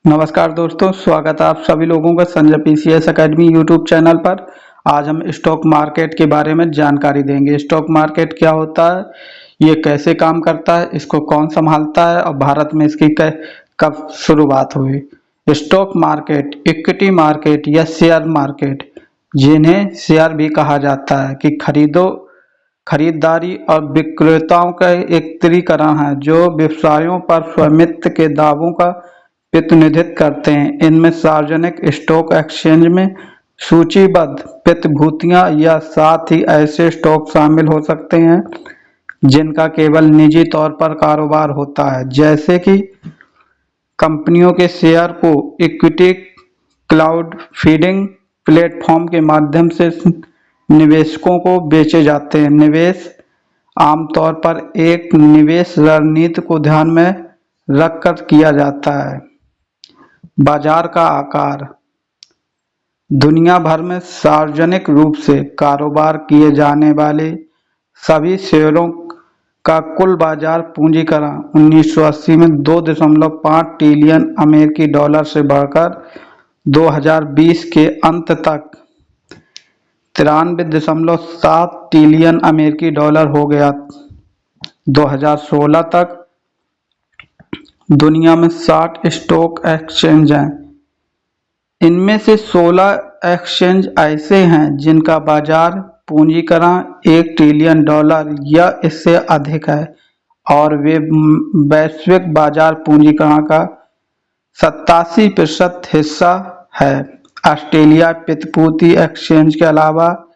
नमस्कार दोस्तों, स्वागत है आप सभी लोगों का Sanjay PCS academy YouTube channel पर। आज हम स्टॉक मार्केट के बारे में जानकारी देंगे। स्टॉक मार्केट क्या होता है, ये कैसे काम करता है, इसको कौन संभालता है और भारत में इसकी कब शुरुआत हुई। स्टॉक मार्केट इक्विटी मार्केट या शेयर मार्केट, जिन्हें शेयर भी कहा जाता है, कि खरीदारी और विक्रेताओं का एक त्रिकरण है जो व्यवसायों पर स्वामित्व के दावों का प्रतिनिधित्व करते हैं। इनमें सार्वजनिक स्टॉक एक्सचेंज में सूचीबद्ध प्रतिभूतियां या साथ ही ऐसे स्टॉक शामिल हो सकते हैं जिनका केवल निजी तौर पर कारोबार होता है, जैसे कि कंपनियों के शेयर को इक्विटी क्लाउड फीडिंग प्लेटफॉर्म के माध्यम से निवेशकों को बेचे जाते हैं। निवेश आमतौर पर एक निवेश रणनीति को ध्यान में रखकर किया जाता है। बाजार का आकार दुनिया भर में सार्वजनिक रूप से कारोबार किए जाने वाले सभी शेयरों का कुल बाजार पूंजीकरण 1980 में 2.5 ट्रिलियन अमेरिकी डॉलर से बढ़कर 2020 के अंत तक 93.7 ट्रिलियन अमेरिकी डॉलर हो गया। 2016 तक दुनिया में 60 स्टॉक एक्सचेंज हैं। इनमें से 16 एक्सचेंज ऐसे हैं जिनका बाजार पूंजीकरण 1 ट्रिलियन डॉलर या इससे अधिक है और वे वैश्विक बाजार पूंजीकरण का 87% हिस्सा है। ऑस्ट्रेलिया प्रतिभूति एक्सचेंज के अलावा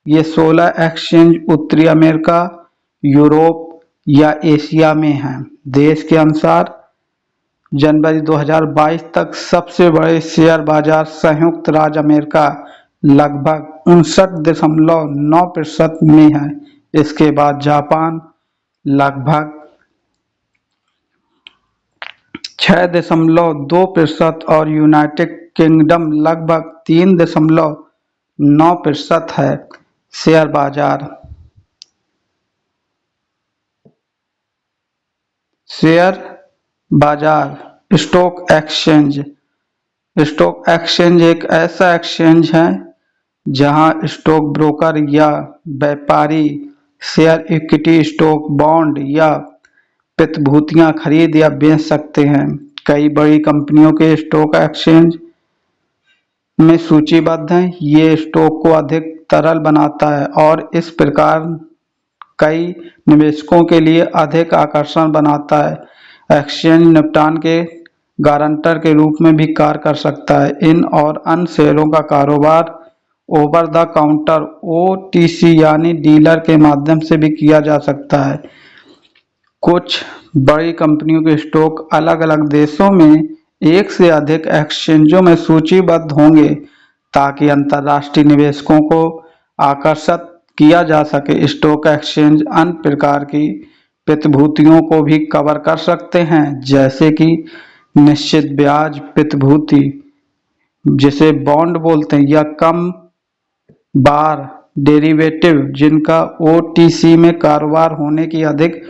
ये 16 एक्सचेंज उत्तरी अमेरिका, यूरोप या एशिया में हैं। देश के अनुसार जनवरी 2022 तक सबसे बड़े शेयर बाजार संयुक्त राज्य अमेरिका लगभग 59.9% में है। इसके बाद जापान लगभग 6.2% और यूनाइटेड किंगडम लगभग 3.9% है। शेयर बाजार स्टॉक एक्सचेंज एक ऐसा एक्सचेंज है जहां स्टॉक ब्रोकर या व्यापारी शेयर, इक्विटी, स्टॉक, बॉन्ड या प्रतिभूतियां खरीद या बेच सकते हैं। कई बड़ी कंपनियों के स्टॉक एक्सचेंज में सूचीबद्ध हैं। ये स्टॉक को अधिक तरल बनाता है और इस प्रकार कई निवेशकों के लिए अधिक आकर्षण बनाता है। एक्सचेंज निपटान के गारंटर के रूप में भी कार्य कर सकता है। इन और अन्य शेयरों का कारोबार ओवर द काउंटर OTC यानी डीलर के माध्यम से भी किया जा सकता है। कुछ बड़ी कंपनियों के स्टॉक अलग अलग देशों में एक से अधिक एक्सचेंजों में सूचीबद्ध होंगे ताकि अंतर्राष्ट्रीय निवेशकों को आकर्षित किया जा सके। स्टॉक एक्सचेंज अन्य प्रकार की प्रतिभूतियों को भी कवर कर सकते हैं, जैसे कि निश्चित ब्याज प्रतिभूति जिसे बॉन्ड बोलते हैं, या कम बार डेरिवेटिव जिनका OTC में कारोबार होने की अधिक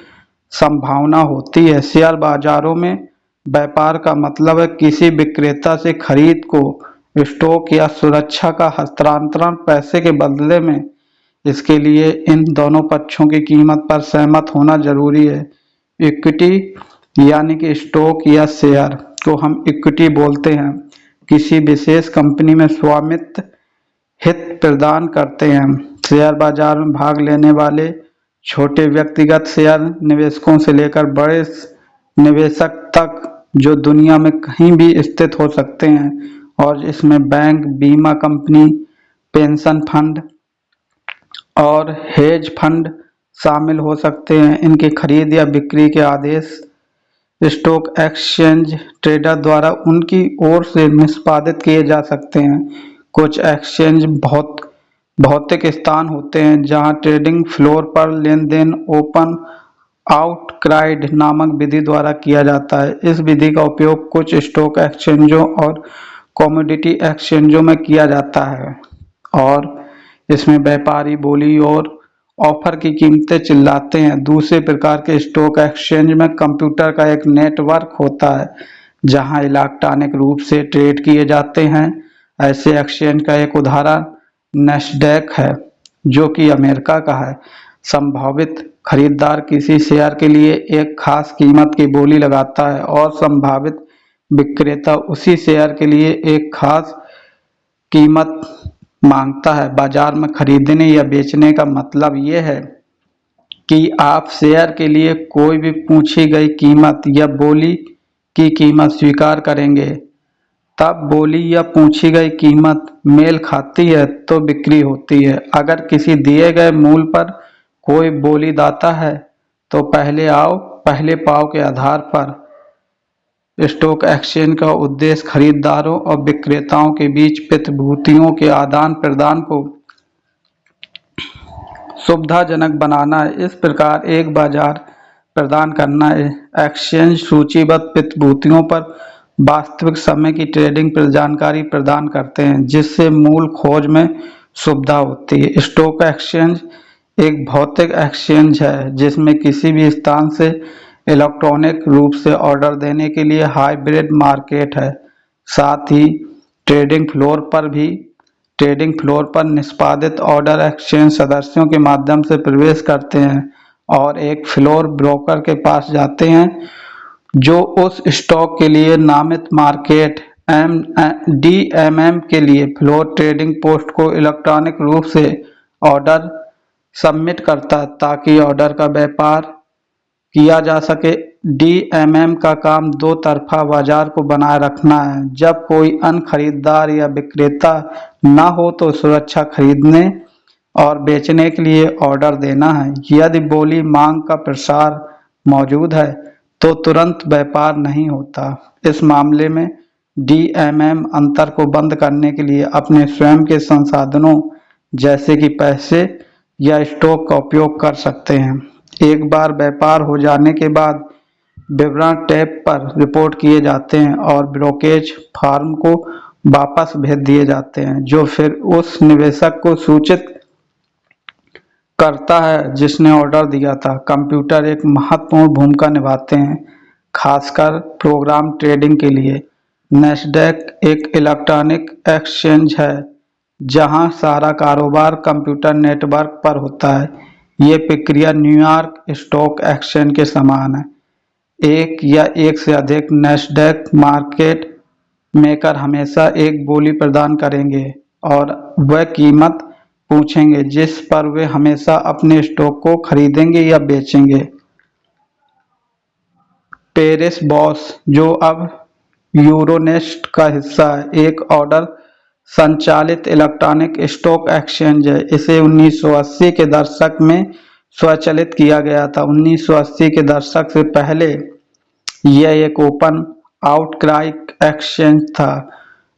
संभावना होती है। शेयर बाजारों में व्यापार का मतलब है किसी विक्रेता से खरीद को स्टॉक या सुरक्षा का हस्तांतरण पैसे के बदले में। इसके लिए इन दोनों पक्षों की कीमत पर सहमत होना जरूरी है। इक्विटी यानी कि स्टॉक या शेयर को हम इक्विटी बोलते हैं, किसी विशेष कंपनी में स्वामित्व हित प्रदान करते हैं। शेयर बाजार में भाग लेने वाले छोटे व्यक्तिगत शेयर निवेशकों से लेकर बड़े निवेशक तक जो दुनिया में कहीं भी स्थित हो सकते हैं, और इसमें बैंक, बीमा कंपनी, पेंशन फंड और हेज फंड शामिल हो सकते हैं। इनकी खरीद या बिक्री के आदेश स्टॉक एक्सचेंज ट्रेडर द्वारा उनकी ओर से निष्पादित किए जा सकते हैं। कुछ एक्सचेंज भौतिक स्थान होते हैं जहां ट्रेडिंग फ्लोर पर लेन देन ओपन आउटक्राइड नामक विधि द्वारा किया जाता है। इस विधि का उपयोग कुछ स्टॉक एक्सचेंजों और कमोडिटी एक्सचेंजों में किया जाता है और इसमें व्यापारी बोली और ऑफर की कीमतें चिल्लाते हैं। दूसरे प्रकार के स्टॉक एक्सचेंज में कंप्यूटर का एक नेटवर्क होता है जहां इलेक्ट्रॉनिक रूप से ट्रेड किए जाते हैं। ऐसे एक्सचेंज का एक उदाहरण नैस्डैक है, जो कि अमेरिका का है। संभावित खरीदार किसी शेयर के लिए एक खास कीमत की बोली लगाता है और संभावित विक्रेता उसी शेयर के लिए एक खास कीमत मांगता है। बाजार में खरीदने या बेचने का मतलब ये है कि आप शेयर के लिए कोई भी पूछी गई कीमत या बोली की कीमत स्वीकार करेंगे। तब बोली या पूछी गई कीमत मेल खाती है तो बिक्री होती है। अगर किसी दिए गए मूल्य पर कोई बोली दाता है तो पहले आओ पहले पाओ के आधार पर स्टॉक एक्सचेंज का उद्देश्य खरीदारों और विक्रेताओं के बीच प्रतिभूतियों के आदान प्रदान को सुविधाजनक बनाना है। इस प्रकार एक बाजार प्रदान करना है। एक्सचेंज सूचीबद्ध प्रतिभूतियों पर वास्तविक समय की ट्रेडिंग पर जानकारी प्रदान करते हैं, जिससे मूल खोज में सुविधा होती है। स्टॉक एक्सचेंज एक भौतिक एक्सचेंज है जिसमें किसी भी स्थान से इलेक्ट्रॉनिक रूप से ऑर्डर देने के लिए हाइब्रिड मार्केट है। साथ ही ट्रेडिंग फ्लोर पर निष्पादित ऑर्डर एक्सचेंज सदस्यों के माध्यम से प्रवेश करते हैं और एक फ्लोर ब्रोकर के पास जाते हैं जो उस स्टॉक के लिए नामित मार्केट डीएमएम के लिए फ्लोर ट्रेडिंग पोस्ट को इलेक्ट्रॉनिक रूप से ऑर्डर सबमिट करता है ताकि ऑर्डर का व्यापार किया जा सके। डीएमएम का काम दो तरफा बाजार को बनाए रखना है। जब कोई अन्य खरीदार या विक्रेता न हो तो सुरक्षा खरीदने और बेचने के लिए ऑर्डर देना है। यदि बोली मांग का प्रसार मौजूद है तो तुरंत व्यापार नहीं होता। इस मामले में डीएमएम अंतर को बंद करने के लिए अपने स्वयं के संसाधनों जैसे कि पैसे या स्टॉक का उपयोग कर सकते हैं। एक बार व्यापार हो जाने के बाद विवरण टैब पर रिपोर्ट किए जाते हैं और ब्रोकेज फर्म को वापस भेज दिए जाते हैं, जो फिर उस निवेशक को सूचित करता है जिसने ऑर्डर दिया था। कंप्यूटर एक महत्वपूर्ण भूमिका निभाते हैं, खासकर प्रोग्राम ट्रेडिंग के लिए। नैस्डैक एक इलेक्ट्रॉनिक एक्सचेंज है जहां सारा कारोबार कंप्यूटर नेटवर्क पर होता है। ये प्रक्रिया न्यूयॉर्क स्टॉक एक्सचेंज के समान है। एक या एक से अधिक नैस्डैक मार्केट मेकर हमेशा एक बोली प्रदान करेंगे और वह कीमत पूछेंगे जिस पर वे हमेशा अपने स्टॉक को खरीदेंगे या बेचेंगे। पेरिस बॉस, जो अब यूरोनेस्ट का हिस्सा है, एक ऑर्डर संचालित इलेक्ट्रॉनिक स्टॉक एक्सचेंज है। इसे 1980 के दशक में स्वचालित किया गया था। 1980 के दशक से पहले यह एक ओपन आउटक्राई एक्सचेंज था।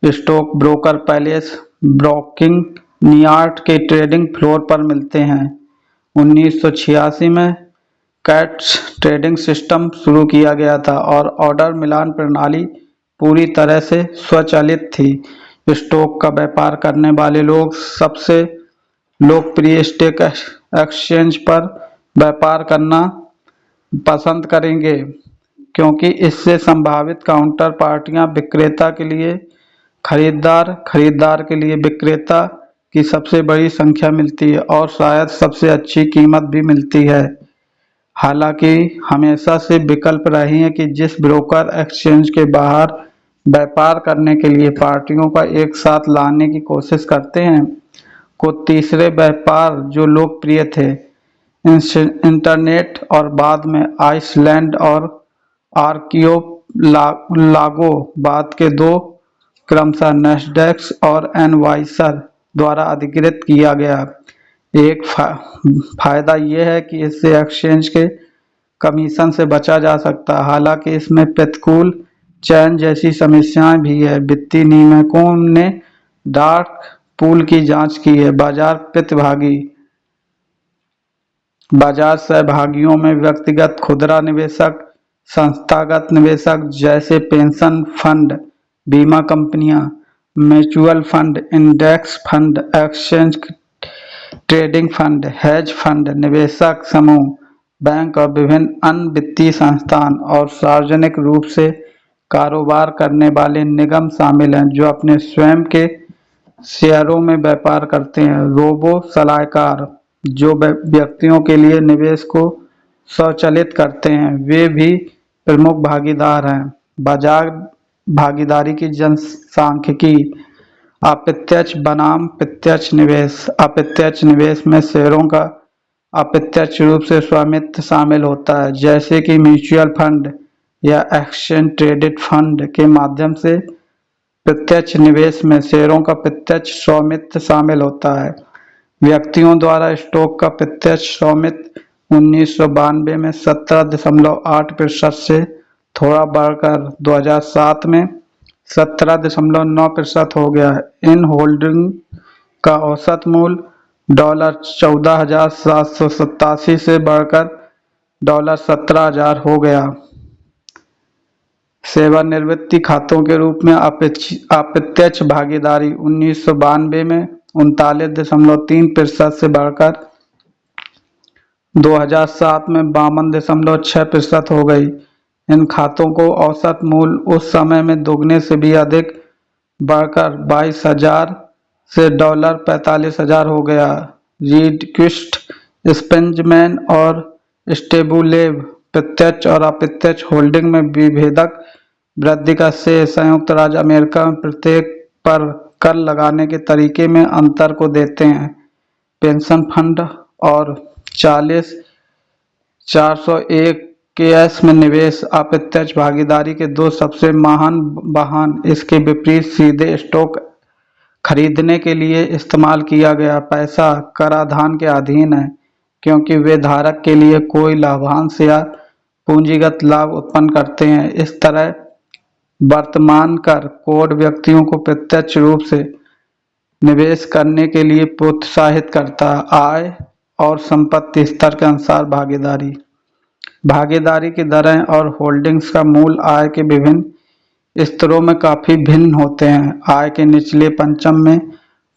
Stock broker palace broking yard के ट्रेडिंग फ्लोर पर मिलते हैं। 1986 में कैट्स ट्रेडिंग सिस्टम शुरू किया गया था और ऑर्डर मिलान प्रणाली पूरी तरह से स्वचालित थी। स्टॉक का व्यापार करने वाले लोग सबसे लोकप्रिय स्टॉक एक्सचेंज पर व्यापार करना पसंद करेंगे क्योंकि इससे संभावित काउंटर पार्टियां विक्रेता के लिए खरीदार के लिए विक्रेता की सबसे बड़ी संख्या मिलती है और शायद सबसे अच्छी कीमत भी मिलती है। हालांकि हमेशा से विकल्प रही है कि जिस ब्रोकर एक्सचेंज के बाहर व्यापार करने के लिए पार्टियों का एक साथ लाने की कोशिश करते हैं को तीसरे व्यापार जो लोकप्रिय थे इंटरनेट और बाद में आइसलैंड और आर्कियोलागो बाद के दो क्रमशः नैस्डैक और एनवाइसर द्वारा अधिकृत किया गया। एक फायदा यह है कि इससे एक्सचेंज के कमीशन से बचा जा सकता है, हालांकि इसमें प्रतिकूल चयन जैसी समस्याएं भी है। वित्तीय नियामकों ने डार्क पूल की जांच की है। बाजार सहभागियों में व्यक्तिगत खुदरा निवेशक, संस्थागत निवेशक जैसे पेंशन फंड, बीमा कंपनियां, mutual fund, index fund, exchange trading fund, hedge fund, निवेशक समूह, बैंक और विभिन्न अन्य वित्तीय संस्थान और सार्वजनिक रूप से कारोबार करने वाले निगम शामिल हैं जो अपने स्वयं के शेयरों में व्यापार करते हैं। रोबो सलाहकार जो व्यक्तियों के लिए निवेश को स्वचालित करते हैं, वे भी प्रमुख भागीदार हैं। बाजार भागीदारी की जनसांख्यिकी। अप्रत्यक्ष बनाम प्रत्यक्ष निवेश। अप्रत्यक्ष निवेश में शेयरों का अप्रत्यक्ष रूप से स्वामित्व शामिल होता है, जैसे कि म्यूचुअल फंड या एक्सचेंज ट्रेडेड फंड के माध्यम से। प्रत्यक्ष निवेश में शेयरों का प्रत्यक्ष स्वामित्व शामिल होता है। व्यक्तियों द्वारा स्टॉक का प्रत्यक्ष स्वामित्व 1992 में 17.8% से थोड़ा बढ़कर 2007 में 17.9% हो गया है। इन होल्डिंग का औसत मूल्य $14,787 से बढ़कर $17,000 हो गया। सेवानिवृत्ति खातों के रूप में अप्रत्यक्ष भागीदारी 1992 में 39.3% से बढ़कर 2007 में 52.6% हो गई। इन खातों को औसत मूल्य उस समय में दोगुने से भी अधिक बढ़कर 22,000 से $45,000 हो गया। रीड क्विस्ट, स्पेंजमैन और स्टेबुलेव प्रत्यक्ष और अप्रत्यक्ष होल्डिंग में विभेदक वृद्धि का श्रेय संयुक्त राज्य अमेरिका में प्रत्येक पर कर लगाने के तरीके में अंतर को देते हैं। पेंशन फंड और 401 केएस में निवेश अप्रत्यक्ष भागीदारी के दो सबसे महान वाहन। इसके विपरीत सीधे स्टॉक खरीदने के लिए इस्तेमाल किया गया पैसा कराधान के अधीन है, क्योंकि वे धारक के लिए कोई लाभांश या पूंजीगत लाभ उत्पन्न करते हैं। इस तरह वर्तमान कर कोड व्यक्तियों को प्रत्यक्ष रूप से निवेश करने के लिए प्रोत्साहित करता है। आय और संपत्ति स्तर के अनुसार भागीदारी। भागीदारी की दरें और होल्डिंग्स का मूल आय के विभिन्न स्तरों में काफी भिन्न होते हैं। आय के निचले पंचम में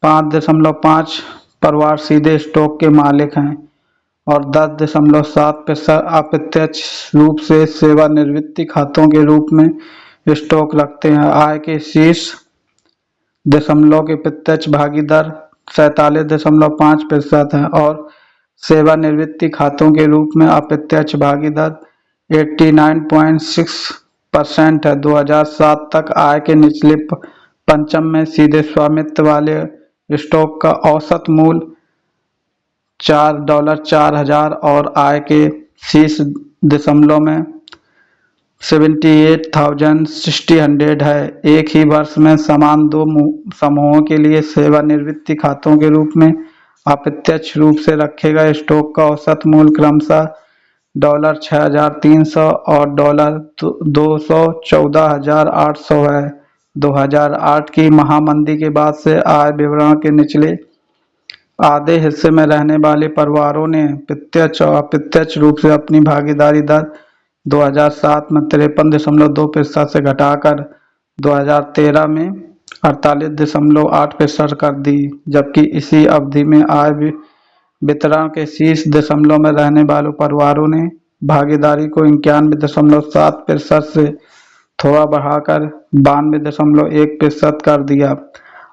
5.5 परिवार सीधे स्टॉक के मालिक हैं और 10.7% अप्रत्यक्ष रूप से सेवानिवृत्ति खातों के रूप में स्टॉक रखते हैं। आय के शीर्ष दशमलव के प्रत्यक्ष भागीदार 47.5% है और सेवानिवृत्ति खातों के रूप में अप्रत्यक्ष भागीदार 89.6% है। 2007 तक आय के निचले पंचम में सीधे स्वामित्व वाले स्टॉक का औसत मूल्य $4,000 और आय के शीर्ष दशमलव में 78,600 है। एक ही वर्ष में समान दो समूहों के लिए सेवानिवृत्ति खातों के रूप में अप्रत्यक्ष रूप से रखे गए स्टॉक का औसत मूल्य क्रमशः $6,300 और $214,800 है। 2008 की महामंदी के बाद से आय विवरण के निचले आधे हिस्से में रहने वाले परिवारों ने प्रत्यक्ष और अप्रत्यक्ष रूप से अपनी भागीदारी दर 2007 में 53.2% से घटाकर 2013 में 48.8% कर दी, जबकि इसी अवधि में आय वितरण के शीर्ष दशमलव में रहने वाले परिवारों ने भागीदारी को 91.7% से थोड़ा बढ़ाकर 92.1% कर दिया।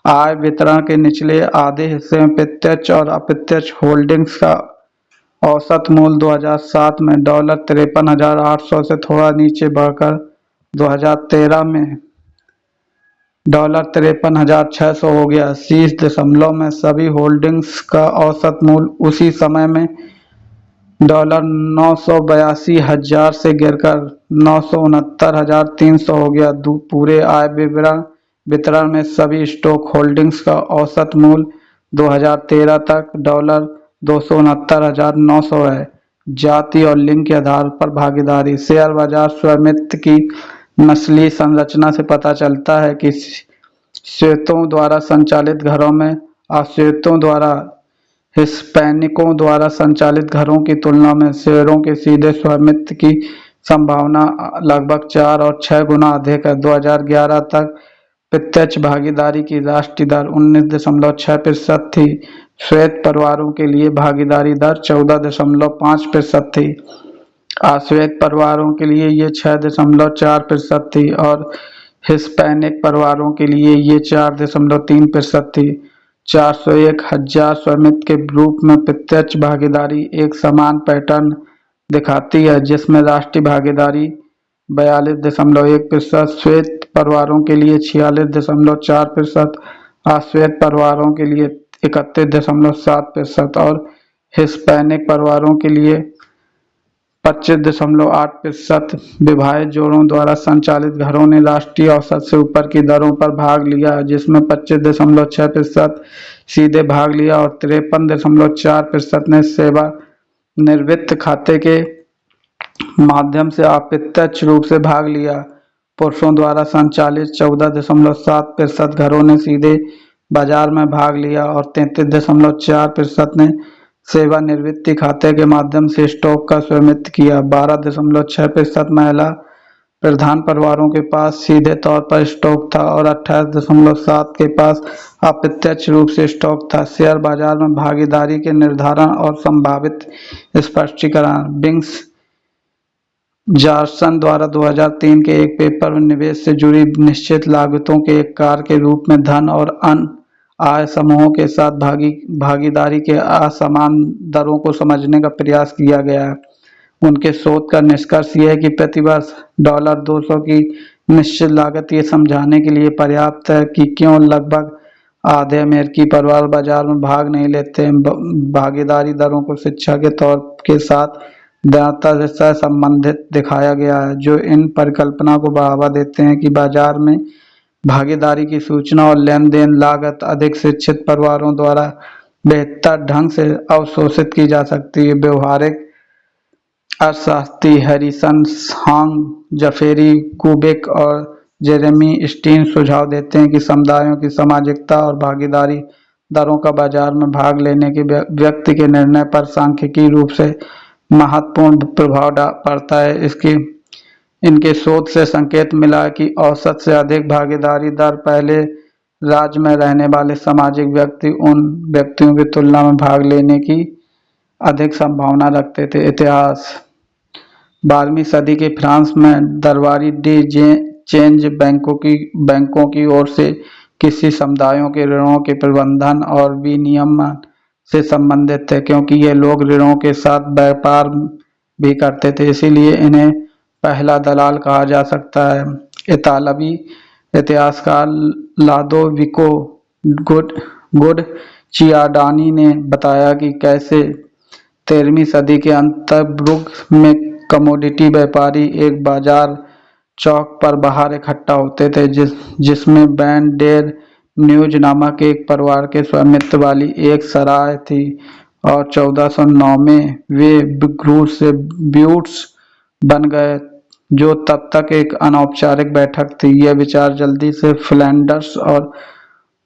आय वितरण के निचले आधे हिस्से में प्रत्यक्ष और अप्रत्यक्ष होल्डिंग्स का औसत मूल्य 2007 में $53,800 से थोड़ा नीचे बढ़कर 2013 में $53,600 हो गया। शीर्ष दशमलव में सभी होल्डिंग्स का औसत मूल्य उसी समय में $982,000 से गिरकर $969,300 हो गया। पूरे आय वितरण में सभी स्टॉक होल्डिंग्स का औसत मूल्य 2013 तक $269,900 है। जाति और लिंग के आधार पर भागीदारी। शेयर बाजार स्वामित्व की नस्लीय संरचना से पता चलता है कि श्वेतों द्वारा संचालित घरों में अश्वेतों द्वारा हिस्पैनिकों द्वारा संचालित घरों की तुलना में शेयरों के सीधे स्वामित्व की संभावना लगभग 4 और 6 गुना अधिक है। 2011 तक प्रत्यक्ष भागीदारी की राष्ट्रीय दर 19.6% थी। श्वेत परिवारों के लिए भागीदारी दर 14.5% थी। आश्वेत परिवारों के लिए ये 6.4% थी और हिस्पैनिक परिवारों के लिए ये 4.3% थी। 401,000 स्वामित्व के रूप में प्रत्यक्ष भागीदारी एक समान पैटर्न दिखाती है, जिसमें राष्ट्रीय भागीदारी 42.1%, श्वेत परिवारों के लिए 46.4%, अश्वेत परिवारों के लिए 31.7% और हिस्पैनिक परिवारों के लिए 25.8%। विवाहित जोड़ों द्वारा संचालित घरों ने राष्ट्रीय औसत से ऊपर की दरों पर भाग लिया, जिसमें 25.6% सीधे भाग लिया और 53.4% ने सेवानिवृत्ति खाते के माध्यम से अप्रत्यक्ष रूप से भाग लिया। पुरुषों द्वारा संचालित 14.7% घरों ने सीधे बाजार में भाग लिया और 33.4% ने सेवानिवृत्ति खाते के माध्यम से स्टॉक का स्वामित्व किया। 12.6% महिला प्रधान परिवारों के पास सीधे तौर पर स्टॉक था और 28.7% के पास अप्रत्यक्ष रूप से स्टॉक था। शेयर बाजार में भागीदारी के निर्धारण और संभावित स्पष्टीकरण। बिंग्स जॉर्सन द्वारा 2003 के एक पेपर में निवेश से जुड़ी निश्चित लागतों के एक कार्य के रूप में धन और अन्य आय समूहों के साथ भागीदारी के असमान दरों को समझने का प्रयास किया गया है। उनके शोध का निष्कर्ष यह है कि प्रति वर्ष $200 की निश्चित लागत ये समझाने के लिए पर्याप्त है कि क्यों लगभग आधे अमेरिकी परिवार बाजार में भाग नहीं लेते हैं। भागीदारी दरों को शिक्षा के तौर के साथ दृढ़ता से सहसंबंधित दिखाया गया है, जो इन परिकल्पना को बढ़ावा देते हैं कि बाजार में भागीदारी की सूचना और लेन देन लागत अधिक शिक्षित परिवारों द्वारा बेहतर ढंग से अवशोषित की जा सकती है। व्यवहारिक अर्थशास्त्री हैरिसन, हांग, जफेरी कुबिक और जेरेमी स्टीन सुझाव देते हैं कि समुदायों की सामाजिकता और भागीदारी दरों का बाजार में भाग लेने के व्यक्ति के निर्णय पर सांख्यिकीय रूप से महत्वपूर्ण प्रभाव पड़ता है। इनके शोध से संकेत मिला कि औसत से अधिक भागीदारी दर पहले राज्य में रहने वाले सामाजिक व्यक्ति उन व्यक्तियों की तुलना में भाग लेने की अधिक संभावना रखते थे। इतिहास। 12वीं सदी के फ्रांस में दरबारी डी चेंज बैंकों की ओर से किसी समुदायों के ऋणों के प्रबंधन और विनियमन से संबंधित थे, क्योंकि ये लोग ऋणों के साथ व्यापार भी करते थे, इसीलिए इन्हें पहला दलाल कहा जा सकता है। इतालवी इतिहासकार लादोविको गुडचियाडानी ने बताया कि कैसे 13वीं सदी के अंत तक ब्रुग्स में कमोडिटी व्यापारी एक बाजार चौक पर बाहर इकट्ठा होते थे, जिसमें बैन डेर न्यूज नामक एक परिवार के स्वामित्व वाली एक सराय थी और 1409 में वे ब्रूस से ब्यूट्स बन गए, जो तब तक एक अनौपचारिक बैठक थी। यह विचार जल्दी से फ्लैंडर्स और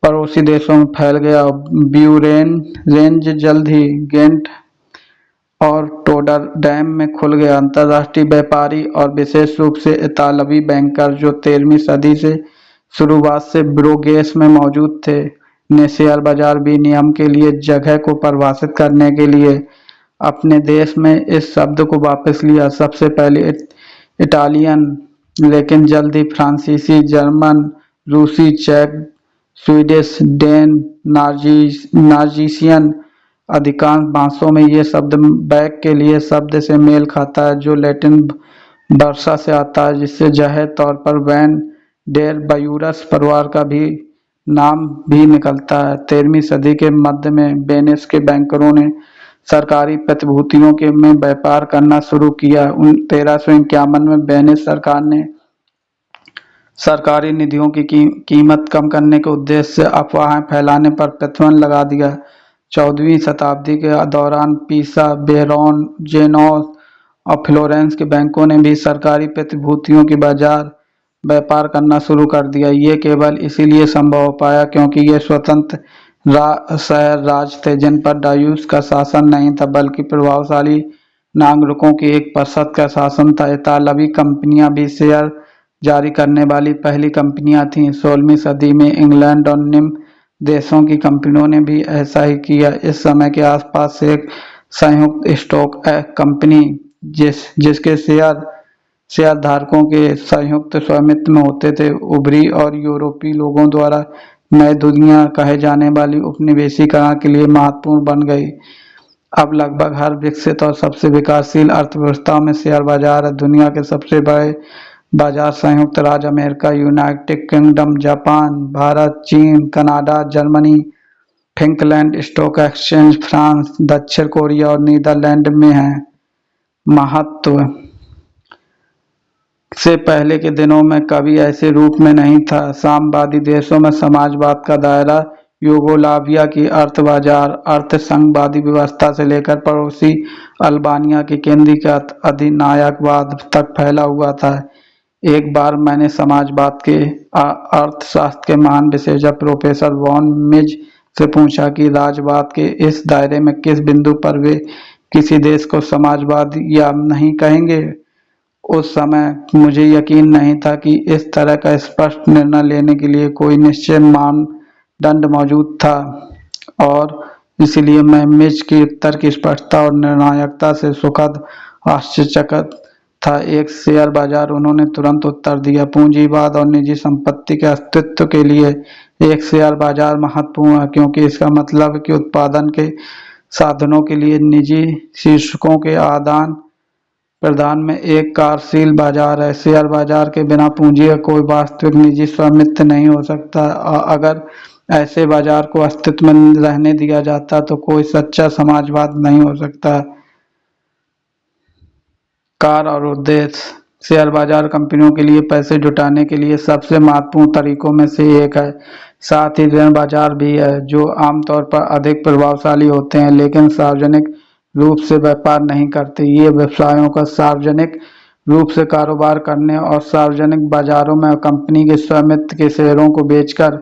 पड़ोसी देशों में फैल गया। ब्यूरेन रेंज जल्द ही गेंट और टोडरडैम में खुल गया। अंतर्राष्ट्रीय व्यापारी और विशेष रूप से इतालवी बैंकर, जो 13वीं सदी से शुरुआत से ब्रोगेस में मौजूद थे, ने शेयर बाजार विनियम के लिए जगह को परिभाषित करने के लिए अपने देश में इस शब्द को वापस लिया। सबसे पहले इटालियन, लेकिन जल्द ही फ्रांसीसी, जर्मन, रूसी, चेक, स्वीडिश, डेन, नॉर्वेजियन। अधिकांश भाषाओं में ये शब्द बैग के लिए शब्द से मेल खाता है, जो लैटिन वर्षा से आता है, जिससे जाहिर तौर पर वैन डेर बायूरस परिवार का भी नाम भी निकलता है। 13वीं सदी के मध्य में वेनिस के बैंकरों ने सरकारी प्रतिभूतियों के में व्यापार करना शुरू किया। 1351 में वेनिस सरकार ने सरकारी निधियों की कीमत कम करने के उद्देश्य से अफवाहें फैलाने पर प्रतिबंध लगा दिया। 14वीं शताब्दी के दौरान पीसा, बेरोन, जेनोस और फ्लोरेंस के बैंकों ने भी सरकारी प्रतिभूतियों की बाजार व्यापार करना शुरू कर दिया। ये केवल इसीलिए संभव हो पाया क्योंकि ये स्वतंत्र शहर राज्य थे, जिन पर डायूस का शासन नहीं था, बल्कि प्रभावशाली नागरिकों की एक परिषद का शासन था। इतालवी कंपनियां भी शेयर जारी करने वाली पहली कंपनियां थीं। 16वीं सदी में इंग्लैंड और निम्न देशों की कंपनियों ने भी ऐसा ही किया। इस समय के आसपास से एक संयुक्त स्टॉक कंपनी जिसके शेयर धारकों के संयुक्त स्वामित्व में होते थे, उभरी और यूरोपीय लोगों द्वारा नई दुनिया कहे जाने वाली उपनिवेशीकरण के लिए महत्वपूर्ण बन गई। अब लगभग हर विकसित और सबसे विकासशील अर्थव्यवस्थाओं में शेयर बाजार है। दुनिया के सबसे बड़े बाजार संयुक्त राज्य America, United Kingdom, Japan, Bharat, चीन, Canada, Germany, Finland stock exchange, France, दक्षिण कोरिया और नीदरलैंड में हैं। महत्व से पहले के दिनों में कभी ऐसे रूप में नहीं था। साम्यवादी देशों में समाजवाद का दायरा यूगोस्लाविया की अर्थ बाजार अर्थ संघवादी व्यवस्था से लेकर पड़ोसी अल्बानिया के केंद्रीकृत अधिनायकवाद तक फैला हुआ था। एक बार मैंने समाजवाद के अर्थशास्त्र के महान विशेषज्ञ प्रोफेसर वॉन मिज से पूछा कि राजवाद के इस दायरे में किस बिंदु पर वे किसी देश को समाजवाद या नहीं कहेंगे। उस समय मुझे यकीन नहीं था कि इस तरह का स्पष्ट निर्णय लेने के लिए कोई निश्चित मानदंड मौजूद था, और इसलिए मैं मिज के उत्तर की स्पष्टता और निर्णायकता से सुखद आश्चर्यचकित था। एक शेयर बाजार, उन्होंने तुरंत उत्तर दिया, पूंजीवाद और निजी संपत्ति के अस्तित्व के लिए एक शेयर बाजार महत्वपूर्ण है, क्योंकि इसका मतलब है कि उत्पादन के साधनों के लिए निजी शीर्षकों के आदान प्रदान में एक कार्यशील बाजार है। शेयर बाजार के बिना पूंजी का कोई वास्तविक निजी स्वामित्व नहीं हो सकता। अगर ऐसे बाजार को अस्तित्व में रहने दिया जाता तो कोई सच्चा समाजवाद नहीं हो सकता। कार्य और उद्देश्य। शेयर बाजार कंपनियों के लिए पैसे जुटाने के लिए सबसे महत्वपूर्ण तरीकों में से एक है। साथ ही ऋण बाजार भी है, जो आमतौर पर अधिक प्रभावशाली होते हैं लेकिन सार्वजनिक रूप से व्यापार नहीं करते। ये व्यवसायों का सार्वजनिक रूप से कारोबार करने और सार्वजनिक बाजारों में कंपनी के स्वामित्व के शेयरों को बेचकर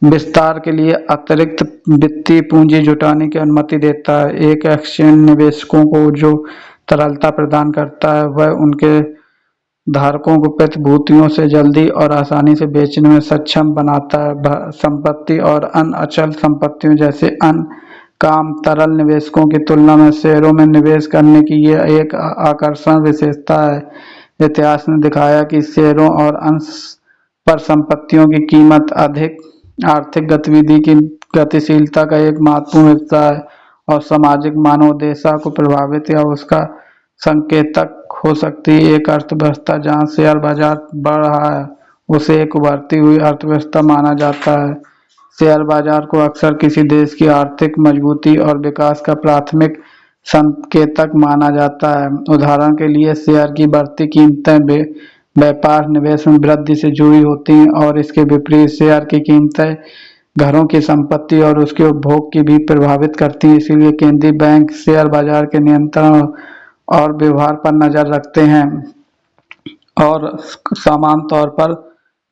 विस्तार के लिए अतिरिक्त वित्तीय पूंजी जुटाने की अनुमति देता है। एक एक्सचेंज निवेशकों को जो तरलता प्रदान करता है, वह उनके धारकों को प्रतिभूतियों से जल्दी और आसानी से बेचने में सक्षम बनाता है। संपत्ति और अन्य अचल संपत्तियों जैसे अन्य काम तरल निवेशकों की तुलना में शेयरों में निवेश करने की यह एक आकर्षण विशेषता है। इतिहास ने दिखाया कि शेयरों और अन्य परिसंपत्तियों की कीमत अधिक आर्थिक गतिविधि की गतिशीलता का एक महत्वपूर्ण हिस्सा है और सामाजिक मानवोद्देश्य को प्रभावित या उसका संकेतक हो सकती है। एक अर्थव्यवस्था जहां शेयर बाजार बढ़ रहा है उसे एक उभरती हुई अर्थव्यवस्था माना जाता है। शेयर बाजार को अक्सर किसी देश की आर्थिक मजबूती और विकास का प्राथमिक संकेतक माना जाता है। उदाहरण के लिए शेयर की बढ़ती कीमतें व्यापार निवेश में वृद्धि से जुड़ी होती हैं, और इसके विपरीत शेयर की कीमतें घरों की संपत्ति और उसके उपभोग की भी प्रभावित करती हैं। इसीलिए केंद्रीय बैंक शेयर बाजार के नियंत्रण और व्यवहार पर नजर रखते हैं और समान तौर पर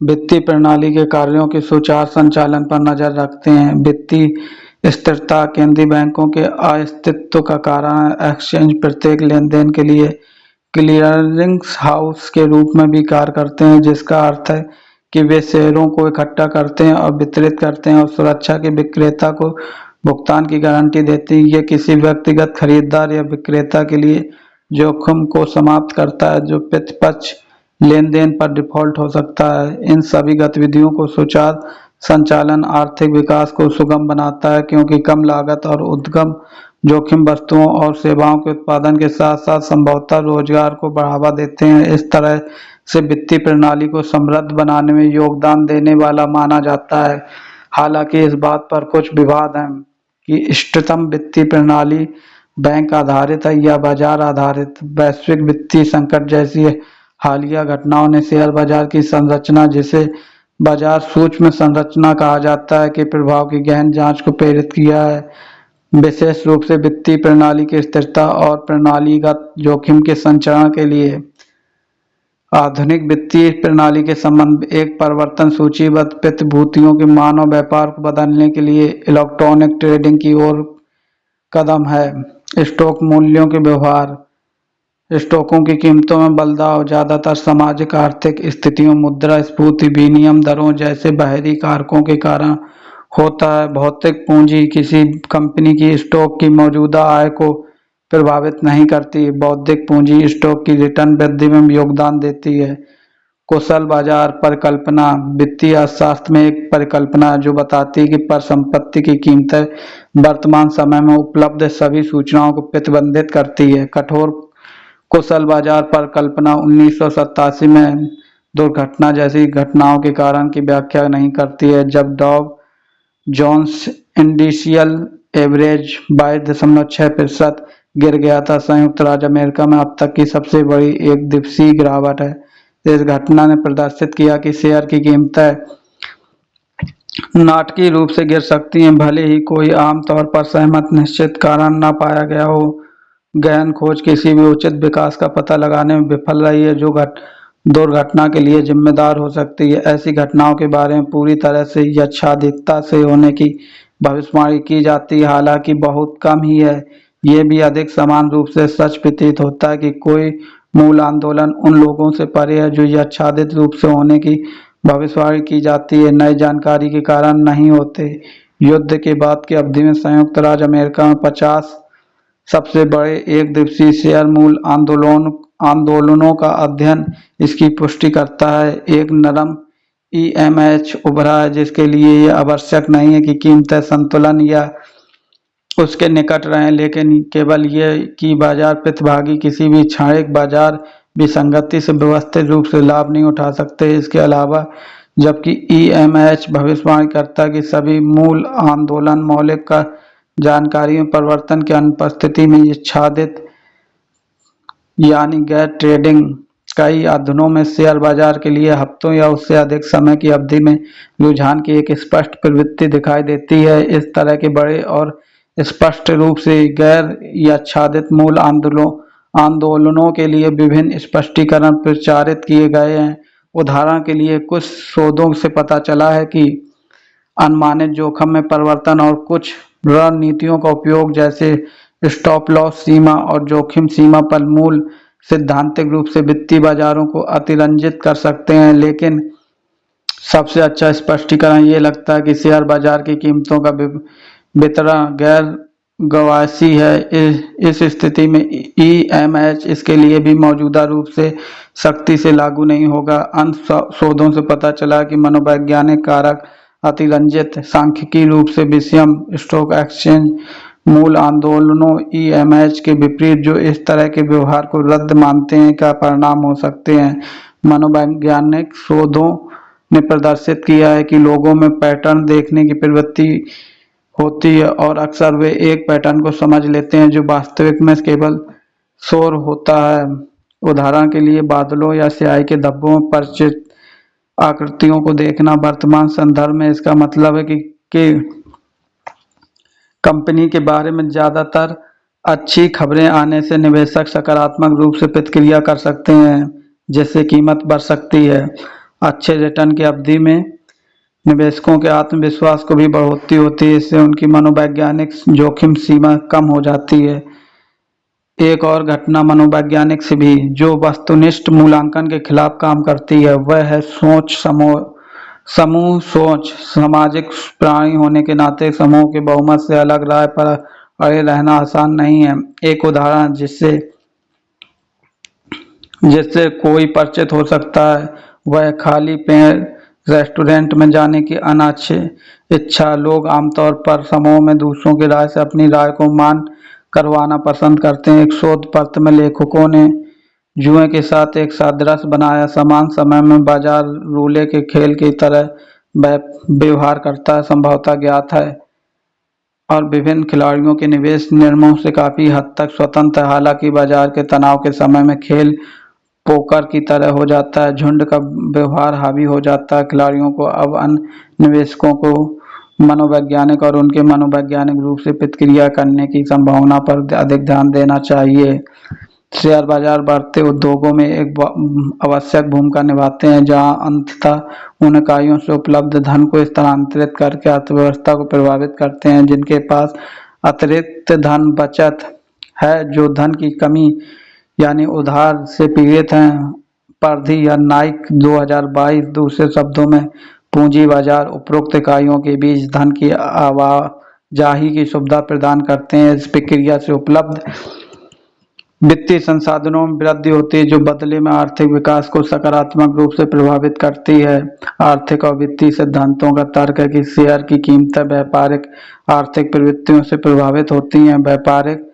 वित्तीय प्रणाली के कार्यों के सुचारू संचालन पर नजर रखते हैं। वित्तीय स्थिरता केंद्रीय बैंकों के अस्तित्व का कारण है। एक्सचेंज प्रत्येक लेनदेन के लिए क्लियरिंग हाउस के रूप में भी कार्य करते हैं, जिसका अर्थ है कि वे शेयरों को इकट्ठा करते हैं और वितरित करते हैं और सुरक्षा के विक्रेता को भुगतान की गारंटी देते हैं। यह किसी व्यक्तिगत खरीदार या विक्रेता के लिए जोखिम को समाप्त करता है जो प्रतिपक्ष लेनदेन पर डिफॉल्ट हो सकता है। इन सभी गतिविधियों को सुचारू संचालन आर्थिक विकास को सुगम बनाता है, क्योंकि कम लागत और उद्यम जोखिम वस्तुओं और सेवाओं के उत्पादन के साथ साथ संभवतः रोजगार को बढ़ावा देते हैं। इस तरह से वित्तीय प्रणाली को समृद्ध बनाने में योगदान देने वाला माना जाता है। हालांकि इस बात पर कुछ विवाद हैं कि इष्टतम वित्तीय प्रणाली बैंक आधारित है या बाजार आधारित। वैश्विक वित्तीय संकट जैसी हालिया घटनाओं ने शेयर बाजार की संरचना, जिसे बाजार सूक्ष्म संरचना कहा जाता है, के प्रभाव की गहन जांच को प्रेरित किया है। विशेष रूप से वित्तीय प्रणाली की स्थिरता और प्रणालीगत जोखिम के संचरण के लिए। आधुनिक वित्तीय प्रणाली के संबंध एक परिवर्तन सूचीबद्ध प्रतिभूतियों के मानव व्यापार को बदलने के लिए इलेक्ट्रॉनिक ट्रेडिंग की ओर कदम है। स्टॉक मूल्यों के व्यवहार। स्टॉकों की कीमतों में बदलाव ज्यादातर सामाजिक आर्थिक स्थितियों, मुद्रास्फीति, विनिमय दरों जैसे बाहरी कारकों के कारण होता है। भौतिक पूंजी किसी कंपनी की स्टॉक की मौजूदा आय को प्रभावित नहीं करती। बौद्धिक पूंजी स्टॉक की रिटर्न वृद्धि में योगदान देती है। कुशल बाजार परिकल्पना वित्तीय अर्थशास्त्र में एक परिकल्पना जो बताती है कि परिसंपत्ति की कीमतें वर्तमान समय में उपलब्ध सभी सूचनाओं को प्रतिबंधित करती है। कठोर कुशल बाजार परिकल्पना 1987 में दुर्घटना जैसी घटनाओं के कारण की व्याख्या नहीं करती है। जब डॉ जोन्स इंडिशियल एवरेज 22.6% गिर गया था। संयुक्त राज्य अमेरिका में अब तक की सबसे बड़ी एक दिवसीय गिरावट है। इस घटना ने प्रदर्शित किया कि शेयर की कीमतें नाटकीय रूप से गिर सकती हैं, भले ही कोई आमतौर पर सहमत निश्चित कारण न पाया गया हो। गहन खोज किसी भी उचित विकास का पता लगाने में विफल रही है जो दुर्घटना के लिए जिम्मेदार हो सकती है। ऐसी घटनाओं के बारे में पूरी तरह से यथार्थता से होने की भविष्यवाणी की जाती है, हालांकि बहुत कम ही है। ये भी अधिक समान रूप से सच प्रतीत होता है कि कोई मूल आंदोलन उन लोगों से परे है जो यथार्थ रूप से होने की भविष्यवाणी की जाती है, नई जानकारी के कारण नहीं होते। युद्ध के बाद की अवधि में संयुक्त राज्य अमेरिका में 50 सबसे बड़े एक दिवसीय शेयर मूल आंदोलनों का अध्ययन इसकी पुष्टि करता है। एक नरम ईएमएच उभरा है जिसके लिए यह आवश्यक नहीं है कि कीमतें संतुलन या उसके निकट रहें, लेकिन केवल ये कि बाजार प्रतिभागी किसी भी क्षणिक बाजार विसंगति से व्यवस्थित रूप से लाभ नहीं उठा सकते। इसके अलावा जबकि ईएमएच भविष्यवाणी करता है कि सभी मूल आंदोलन मौलिक का जानकारी में परिवर्तन की अनुपस्थिति में आच्छादित यानी गैर ट्रेडिंग कई अध्ययनों में शेयर बाजार के लिए हफ्तों या उससे अधिक समय की अवधि में रुझान की एक स्पष्ट प्रवृत्ति दिखाई देती है। इस तरह के बड़े और स्पष्ट रूप से गैर आच्छादित मूल आंदोलनों के लिए विभिन्न स्पष्टीकरण प्रचारित किए गए हैं। उदाहरण के लिए कुछ शोधों से पता चला है कि अनुमानित जोखिम में परिवर्तन और कुछ रणनीतियों का उपयोग जैसे स्टॉप लॉस सीमा और जोखिम सीमा पर मूल सैद्धांतिक रूप से वित्तीय बाजारों को अतिरंजित कर सकते हैं, लेकिन सबसे अच्छा स्पष्टीकरण ये लगता है कि शेयर बाजार की कीमतों का वितरण गैर गवासी है। इस स्थिति में ईएमएच इसके लिए भी मौजूदा रूप से सख्ती से लागू नहीं होगा। अन्य शोधों से पता चला कि मनोवैज्ञानिक कारक अतिरंजित सांख्यिकीय रूप से विषम स्टॉक एक्सचेंज मूल आंदोलनों ईएमएच के विपरीत जो इस तरह के व्यवहार को रद्द मानते हैं का परिणाम हो सकते हैं। मनोवैज्ञानिक शोधों ने प्रदर्शित किया है कि लोगों में पैटर्न देखने की प्रवृत्ति होती है और अक्सर वे एक पैटर्न को समझ लेते हैं जो वास्तविक में केवल शोर होता है। उदाहरण के लिए बादलों या स्याही के धब्बों में परिचित आकृतियों को देखना। वर्तमान संदर्भ में इसका मतलब है कि कंपनी के बारे में ज्यादातर अच्छी खबरें आने से निवेशक सकारात्मक रूप से प्रतिक्रिया कर सकते हैं, जिससे कीमत बढ़ सकती है। अच्छे रिटर्न की अवधि में निवेशकों के आत्मविश्वास को भी बढ़ोतरी होती है, इससे उनकी मनोवैज्ञानिक जोखिम सीमा कम हो जाती है। एक और घटना मनोवैज्ञानिक से भी जो वस्तुनिष्ठ मूल्यांकन के खिलाफ काम करती है वह है समूह सोच। सामाजिक प्राणी होने के नाते समूह के बहुमत से अलग राय पर अड़े रहना आसान नहीं है। एक उदाहरण जिससे कोई परिचित हो सकता है वह खाली पेट रेस्टोरेंट में जाने की अनाच्छे इच्छा। लोग आमतौर पर समूह में दूसरों की राय से अपनी राय को मान करवाना पसंद करते हैं। एक शोध पत्र में लेखकों ने जुए के साथ एक सादृश्य बनाया। समान समय में बाजार रूले के खेल की तरह व्यवहार करता है, संभवतः ज्ञात है, और विभिन्न खिलाड़ियों के निवेश निर्णयों से काफी हद तक स्वतंत्र है। हालांकि बाजार के तनाव के समय में खेल पोकर की तरह हो जाता है, झुंड का व्यवहार हावी हो जाता है। खिलाड़ियों को अब अन्य निवेशकों को मनोवैज्ञानिक और उनके मनोवैज्ञानिक रूप से प्रतिक्रिया करने की संभावना पर अधिक ध्यान देना चाहिए। शेयर बाजार बढ़ते उद्योगों में एक आवश्यक भूमिका निभाते हैं, जहां अंततः उन इकाइयों से उपलब्ध धन को स्थानांतरित करके अर्थव्यवस्था को प्रभावित करते हैं जिनके पास अतिरिक्त धन बचत है, जो धन की कमी यानी उधार से पीड़ित हैं। पारधी या नाइक 2022 दूसरे शब्दों में पूंजी बाजार उपरोक्त इकाइयों के बीच धन की आवाजाही की सुविधा प्रदान करते हैं। इस प्रक्रिया से उपलब्ध वित्तीय संसाधनों में वृद्धि होती है जो बदले में आर्थिक विकास को सकारात्मक रूप से प्रभावित करती है। आर्थिक और वित्तीय सिद्धांतों का तर्क है कि शेयर की कीमतें व्यापारिक आर्थिक प्रवृत्तियों से प्रभावित होती हैं। व्यापारिक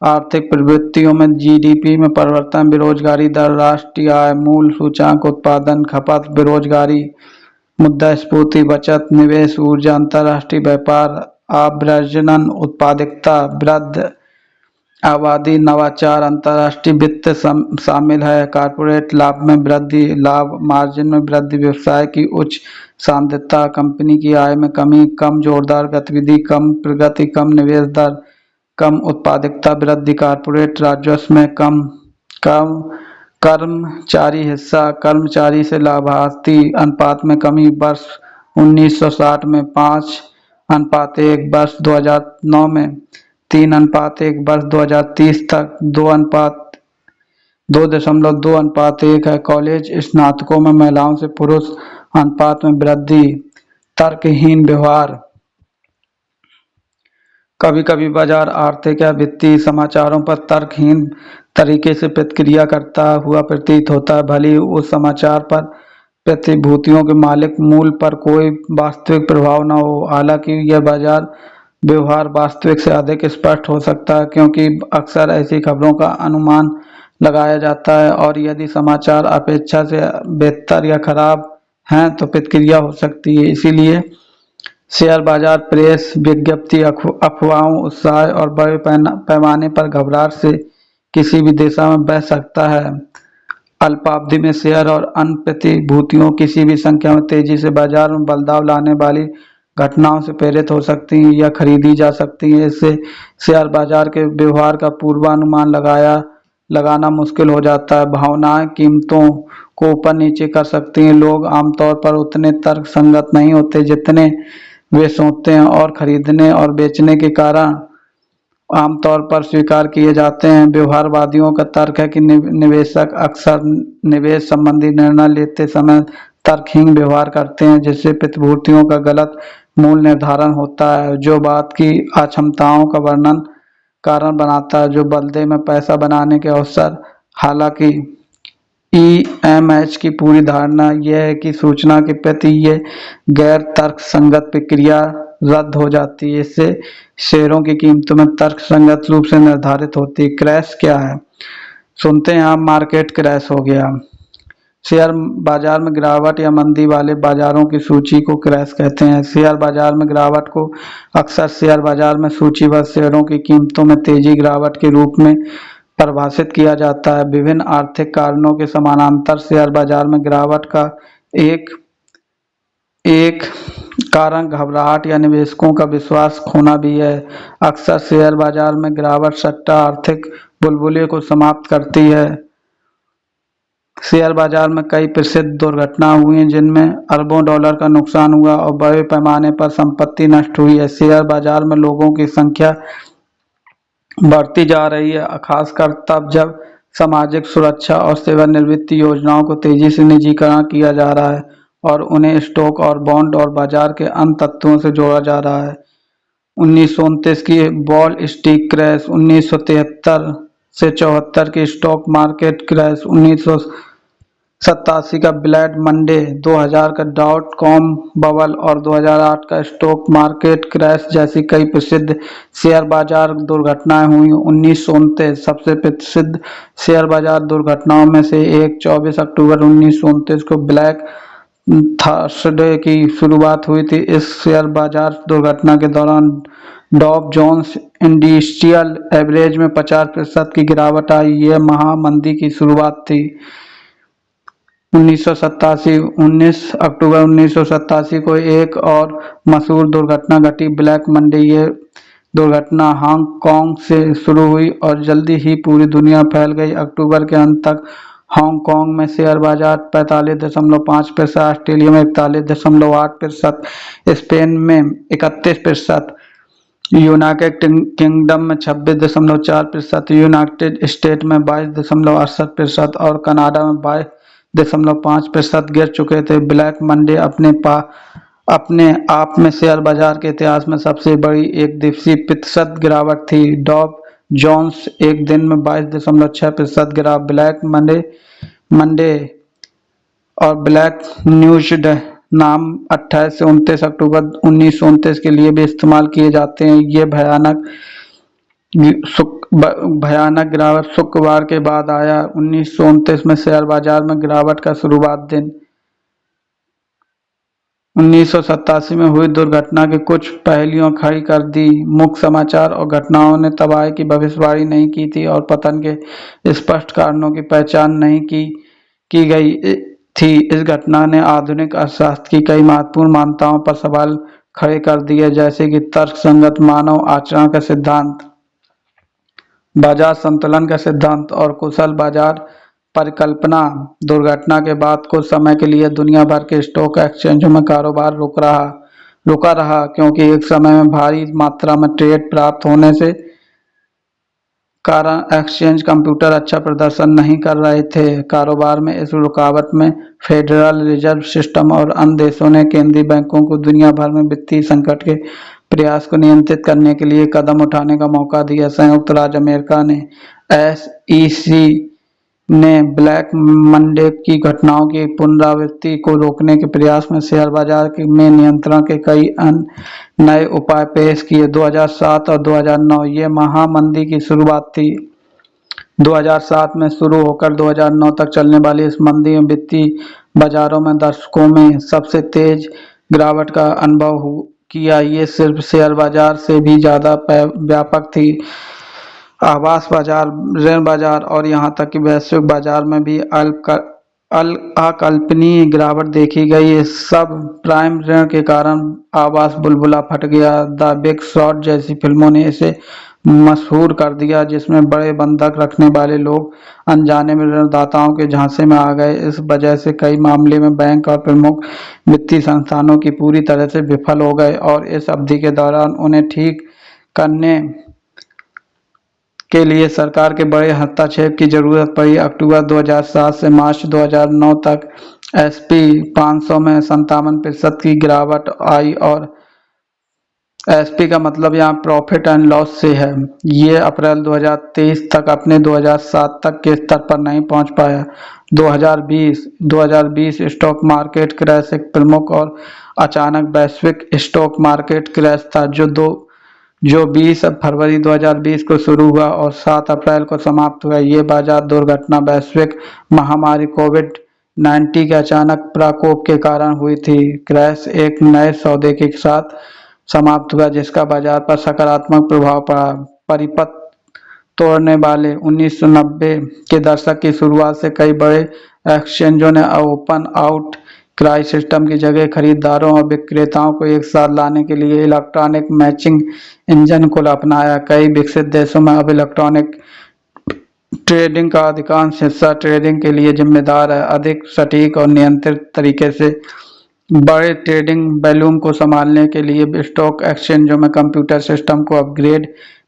आर्थिक प्रवृत्तियों में जीडीपी में परिवर्तन, बेरोजगारी दर, राष्ट्रीय आय, मूल सूचकांक, उत्पादन, खपत, बेरोजगारी, मुद्रास्फीति, बचत, निवेश, ऊर्जा, अंतर्राष्ट्रीय व्यापार, आव्रजन, उत्पादकता, वृद्धि, आबादी, नवाचार, अंतर्राष्ट्रीय वित्त शामिल है। कॉर्पोरेट लाभ में वृद्धि, लाभ मार्जिन में वृद्धि, व्यवसाय की उच्च सांद्रता, कंपनी की आय में कमी, कम जोरदार गतिविधि, कम प्रगति, कम निवेश दर, कम उत्पादकता वृद्धि, कॉर्पोरेट राजस्व में कम कम कर्मचारी हिस्सा, कर्मचारी से लाभार्थी अनुपात में कमी, वर्ष 1960 में 5:1, वर्ष 2009 में 3:1, वर्ष 2030 तक 2.2:1 है। कॉलेज स्नातकों में महिलाओं से पुरुष अनुपात में वृद्धि, तर्कहीन व्यवहार। कभी कभी बाजार आर्थिक या वित्तीय समाचारों पर तर्कहीन तरीके से प्रतिक्रिया करता हुआ प्रतीत होता है, भले ही उस समाचार पर प्रतिभूतियों के मालिक मूल्य पर कोई वास्तविक प्रभाव न हो। हालांकि यह बाजार व्यवहार वास्तविक से अधिक स्पष्ट हो सकता है, क्योंकि अक्सर ऐसी खबरों का अनुमान लगाया जाता है और यदि समाचार अपेक्षा से बेहतर या खराब हैं तो प्रतिक्रिया हो सकती है। इसीलिए शेयर बाजार प्रेस विज्ञप्ति, अफवाहों, उत्साह और बड़े पैमाने पर घबराहट से किसी भी दिशा में बह सकता है। अल्पावधि में शेयर और अन्य प्रतिभूतियों किसी भी संख्या में तेजी से बाजार में बदलाव लाने वाली घटनाओं से प्रेरित हो सकती हैं या खरीदी जा सकती हैं। इससे शेयर बाजार के व्यवहार का पूर्वानुमान लगाना मुश्किल हो जाता है। भावनाएं कीमतों को ऊपर नीचे कर सकती हैं। लोग आमतौर पर उतने तर्कसंगत नहीं होते जितने वे सोचते हैं और खरीदने और बेचने के कारण आमतौर पर स्वीकार किए जाते हैं। व्यवहारवादियों का तर्क है कि निवेशक अक्सर निवेश संबंधी निर्णय लेते समय तर्कहीन व्यवहार करते हैं, जिससे प्रतिभूतियों का गलत मूल्य निर्धारण होता है, जो बात की अक्षमताओं का कारण बनाता है, जो बदले में पैसा बनाने के अवसर। हालांकि ईएमएच की पूरी धारणा यह है कि सूचना के प्रति ये गैर तर्कसंगत प्रक्रिया रद्द हो जाती है। इससे शेयरों की कीमतों में तर्कसंगत रूप से निर्धारित होती है। क्रैश क्या है? सुनते हैं आप, मार्केट क्रैश हो गया। शेयर बाजार में गिरावट या मंदी वाले बाजारों की सूची को क्रैश कहते हैं। शेयर बाजार में गिरावट को अक्सर शेयर बाजार में सूचीबद्ध शेयरों की कीमतों में तेजी गिरावट के रूप में परिभाषित किया जाता है। विभिन्न आर्थिक कारणों के समानांतर शेयर बाजार में गिरावट का एक कारण घबराहट या निवेशकों का विश्वास खोना भी है। अक्सर शेयर बाजार में गिरावट सट्टा आर्थिक बुलबुले को समाप्त करती है। शेयर बाजार में कई प्रसिद्ध दुर्घटनाएं हुई हैं, जिनमें अरबों डॉलर का नुकसान हुआ और बड़े पैमाने पर संपत्ति नष्ट हुई है। शेयर बाजार में लोगों की संख्या बढ़ती जा रही है, खासकर तब जब सामाजिक सुरक्षा और सेवानिवृत्ति योजनाओं को तेजी से निजीकरण किया जा रहा है और उन्हें स्टॉक और बॉन्ड और बाजार के अन्य तत्वों से जोड़ा जा रहा है। 1929 की वॉल स्ट्रीट क्रैश, 1973 से 74 की स्टॉक मार्केट क्रैश, 1987 का ब्लैक मंडे, 2000 का .com बबल और 2008 का स्टॉक मार्केट क्रैश जैसी कई प्रसिद्ध शेयर बाजार दुर्घटनाएं हुई। 1929 सबसे प्रसिद्ध शेयर बाजार दुर्घटनाओं में से एक 24 अक्टूबर 1929 को ब्लैक थर्सडे की शुरुआत हुई थी। इस शेयर बाजार दुर्घटना के दौरान डॉव जोन्स इंडस्ट्रियल एवरेज में 50% की गिरावट आई। यह महामंदी की शुरुआत थी। 19 अक्टूबर 1987 को एक और मशहूर दुर्घटना घटी, ब्लैक मंडे। ये दुर्घटना हांगकांग से शुरू हुई और जल्दी ही पूरी दुनिया फैल गई। अक्टूबर के अंत तक हांगकांग में शेयर बाजार 45.5%, ऑस्ट्रेलिया में 41.8%, स्पेन में 31%, यूनाइटेड किंगडम में 26.4%, यूनाइटेड स्टेट में 22.68% और कनाडा में 22.5% गिर चुके थे। ब्लैक मंडे अपने आप में शेयर बाजार के इतिहास में सबसे बड़ी एक दिवसीय प्रतिशत गिरावट थी। डॉव जोन्स एक दिन में 22.6% गिरा। ब्लैक मंडे मंडे और ब्लैक न्यूज़डे नाम 28 से 29 अक्टूबर 1929 के लिए भी इस्तेमाल किए जाते हैं। ये भयानक गिरावट शुक्रवार के बाद आया। 1929 में शेयर बाजार में गिरावट का शुरुआत दिन 1987 में हुई दुर्घटना की कुछ पहेलियां खड़ी कर दी। मुख्य समाचार और घटनाओं ने तबाही की भविष्यवाणी नहीं की थी और पतन के स्पष्ट कारणों की पहचान नहीं की गई थी। इस घटना ने आधुनिक अर्थशास्त्र की कई महत्वपूर्ण मान्यताओं पर सवाल खड़े कर दिए, जैसे कि तर्कसंगत मानव आचरण का सिद्धांत, बाजार संतुलन का सिद्धांत और कुशल बाजार परिकल्पना। दुर्घटना के बाद कुछ समय के लिए दुनिया भर के स्टॉक एक्सचेंजों में कारोबार रुका रहा, क्योंकि एक समय में भारी मात्रा में ट्रेड प्राप्त होने से कारण एक्सचेंज कंप्यूटर अच्छा प्रदर्शन नहीं कर रहे थे। कारोबार में इस रुकावट में फेडरल रिजर्व सिस्टम और अन्य देशों ने केंद्रीय बैंकों को दुनिया भर में वित्तीय संकट के प्रयास को नियंत्रित करने के लिए कदम उठाने का मौका दिया। संयुक्त राज्य अमेरिका ने एसईसी ने ब्लैक मंडे की घटनाओं की पुनरावृत्ति को रोकने के प्रयास में शेयर बाजार में नियंत्रण के कई नए उपाय पेश किए। 2007 और 2009 ये महामंदी की शुरुआत थी। 2007 में शुरू होकर 2009 तक चलने वाली इस मंदी में वित्तीय बाजारों में दशकों में सबसे तेज गिरावट का अनुभव किया। ये सिर्फ शेयर बाजार से भी ज़्यादा व्यापक थी। आवास बाजार, ऋण बाजार और यहाँ तक कि वैश्विक बाजार में भी अकल्पनीय गिरावट देखी गई। सब प्राइम ऋण के कारण आवास बुलबुला फट गया। द बिग शॉर्ट जैसी फिल्मों ने इसे मशहूर कर दिया, जिसमें बड़े बंधक रखने वाले लोग अनजाने में ऋणदाताओं के झांसे में आ गए। इस वजह से कई मामले में बैंक और प्रमुख वित्तीय संस्थानों की पूरी तरह से विफल हो गए और इस अवधि के दौरान उन्हें ठीक करने के लिए सरकार के बड़े हस्तक्षेप की जरूरत पड़ी। अक्टूबर 2007 से मार्च 2009 तक SP 500 में 57% की गिरावट आई और SP का मतलब यहाँ प्रॉफिट एंड लॉस से है। ये अप्रैल 2023 तक अपने 2007 तक के स्तर पर नहीं पहुंच पाया। 2020 स्टॉक मार्केट क्रैश एक प्रमुख और अचानक वैश्विक स्टॉक मार्केट क्रैश था, जो 20 फरवरी 2020 को शुरू हुआ और 7 अप्रैल को समाप्त हुआ। ये बाजार दुर्घटना वैश्विक महामारी कोविड-19 के अचानक प्रकोप के कारण हुई थी। क्रैश एक नए सौदे के साथ समाप्त हुआ, जिसका बाजार पर सकारात्मक प्रभाव पड़ा। परिपथ तोड़ने वाले 1990 के दशक की शुरुआत से कई बड़े एक्सचेंजों ने ओपन आउट क्राई सिस्टम की जगह खरीदारों और विक्रेताओं को एक साथ लाने के लिए इलेक्ट्रॉनिक मैचिंग इंजन को अपनाया। कई विकसित देशों में अब इलेक्ट्रॉनिक ट्रेडिंग का अधिकांश हिस्सा ट्रेडिंग के लिए जिम्मेदार है। अधिक सटीक और नियंत्रित तरीके से बड़े ट्रेडिंग वॉल्यूम को संभालने के लिए स्टॉक एक्सचेंजों में कंप्यूटर सिस्टम को अपग्रेड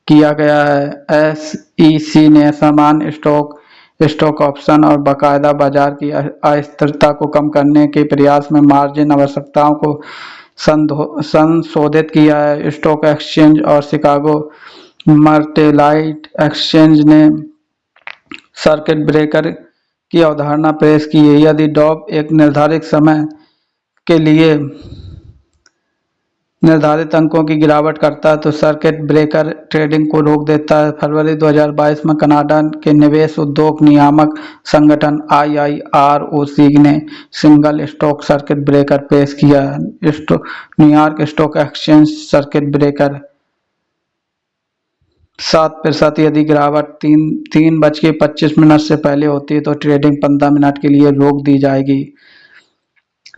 किया गया है। SEC ने समान स्टॉक ऑप्शन और बाकायदा बाजार की अस्थिरता को कम करने के प्रयास में मार्जिन आवश्यकताओं को संशोधित किया है। स्टॉक एक्सचेंज और शिकागो मर्केंटाइल एक्सचेंज ने सर्किट ब्रेकर की अवधारणा पेश की है। यदि डॉव एक निर्धारित समय के लिए निर्धारित अंकों की गिरावट करता है तो सर्किट ब्रेकर ट्रेडिंग को रोक देता है। फरवरी 2022 में कनाडा के निवेश उद्योग नियामक संगठन IIROC ने सिंगल स्टॉक सर्किट ब्रेकर पेश किया। New York stock exchange circuit breaker 7%। यदि गिरावट 3:25 से पहले होती है तो ट्रेडिंग 15 मिनट के लिए रोक दी जाएगी।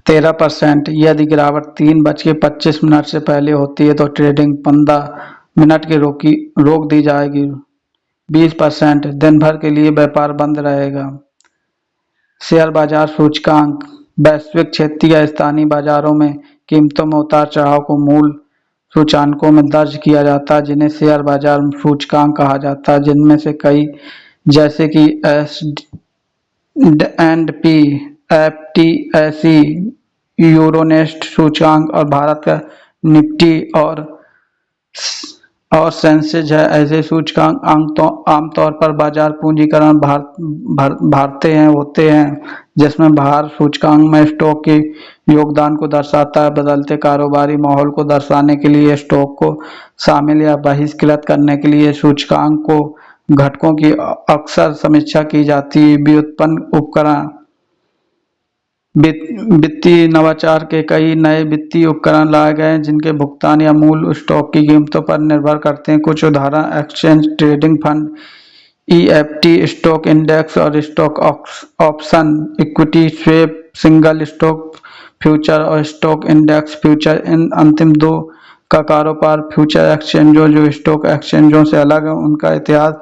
13%। यदि गिरावट 3:25 से पहले होती है तो ट्रेडिंग 15 मिनट के रोक दी जाएगी। 20%। दिन भर के लिए व्यापार बंद रहेगा। शेयर बाजार सूचकांक वैश्विक, क्षेत्रीय या स्थानीय बाजारों में कीमतों में उतार चढ़ाव को मूल सूचकांकों में दर्ज किया जाता है, जिन्हें शेयर बाजार सूचकांक कहा जाता है। जिनमें से कई, जैसे कि S&P, FTSE, यूरोनेस्ट सूचकांक और भारत का निफ्टी और और सेंसेज है। ऐसे सूचकांक आमतौर पर बाजार पूंजीकरण भारते हैं होते हैं, जिसमें भार सूचकांक में स्टॉक के योगदान को दर्शाता है। बदलते कारोबारी माहौल को दर्शाने के लिए स्टॉक को शामिल या बहिष्कृत करने के लिए सूचकांक को घटकों की अक्सर समीक्षा की जाती है। व्युत्पन्न उपकरण वित्तीय नवाचार के कई नए वित्तीय उपकरण लाए गए हैं जिनके भुगतान या मूल स्टॉक की कीमतों पर निर्भर करते हैं। कुछ उदाहरण एक्सचेंज ट्रेडिंग फंड, ईएफटी, स्टॉक इंडेक्स और stock option, equity swap, single stock future और स्टॉक इंडेक्स फ्यूचर। इन अंतिम दो का कारोबार फ्यूचर एक्सचेंजों जो स्टॉक एक्सचेंजों से अलग है उनका इतिहास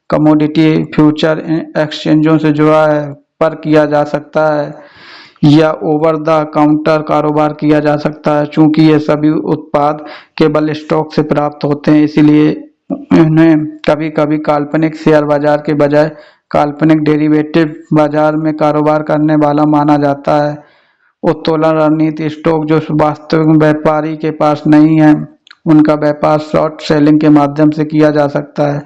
कमोडिटी फ्यूचर एक्सचेंजों से जुड़ा है पर किया जा सकता है या ओवर द काउंटर कारोबार किया जा सकता है। चूंकि ये सभी उत्पाद केवल स्टॉक से प्राप्त होते हैं, इसलिए इन्हें कभी कभी काल्पनिक शेयर बाजार के बजाय काल्पनिक डेरिवेटिव बाजार में कारोबार करने वाला माना जाता है। उत्तोलन रणनीति स्टॉक जो वास्तविक व्यापारी के पास नहीं है उनका व्यापार शॉर्ट सेलिंग के माध्यम से किया जा सकता है।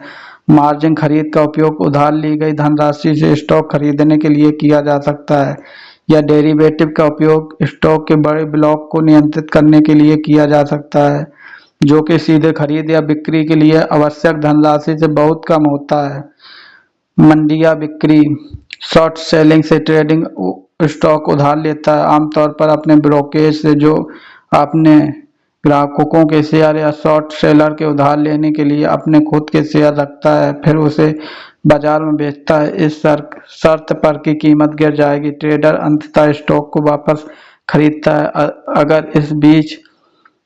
मार्जिन खरीद का उपयोग उधार ली गई धनराशि से स्टॉक खरीदने के लिए किया जा सकता है या डेरिवेटिव का उपयोग स्टॉक के बड़े ब्लॉक को नियंत्रित करने के लिए किया जा सकता है जो कि सीधे खरीद या बिक्री के लिए आवश्यक धनराशि से बहुत कम होता है। मंडिया बिक्री शॉर्ट सेलिंग से ट्रेडिंग स्टॉक उधार लेता है, आमतौर पर अपने ब्रोकरेज से जो अपने ग्राहकों के शेयर या शॉर्ट सेलर के उधार लेने के लिए अपने खुद के शेयर रखता है, फिर उसे बाजार में बेचता है इस शर्त पर कि कीमत गिर जाएगी। ट्रेडर अंततः स्टॉक को वापस खरीदता है। अगर इस बीच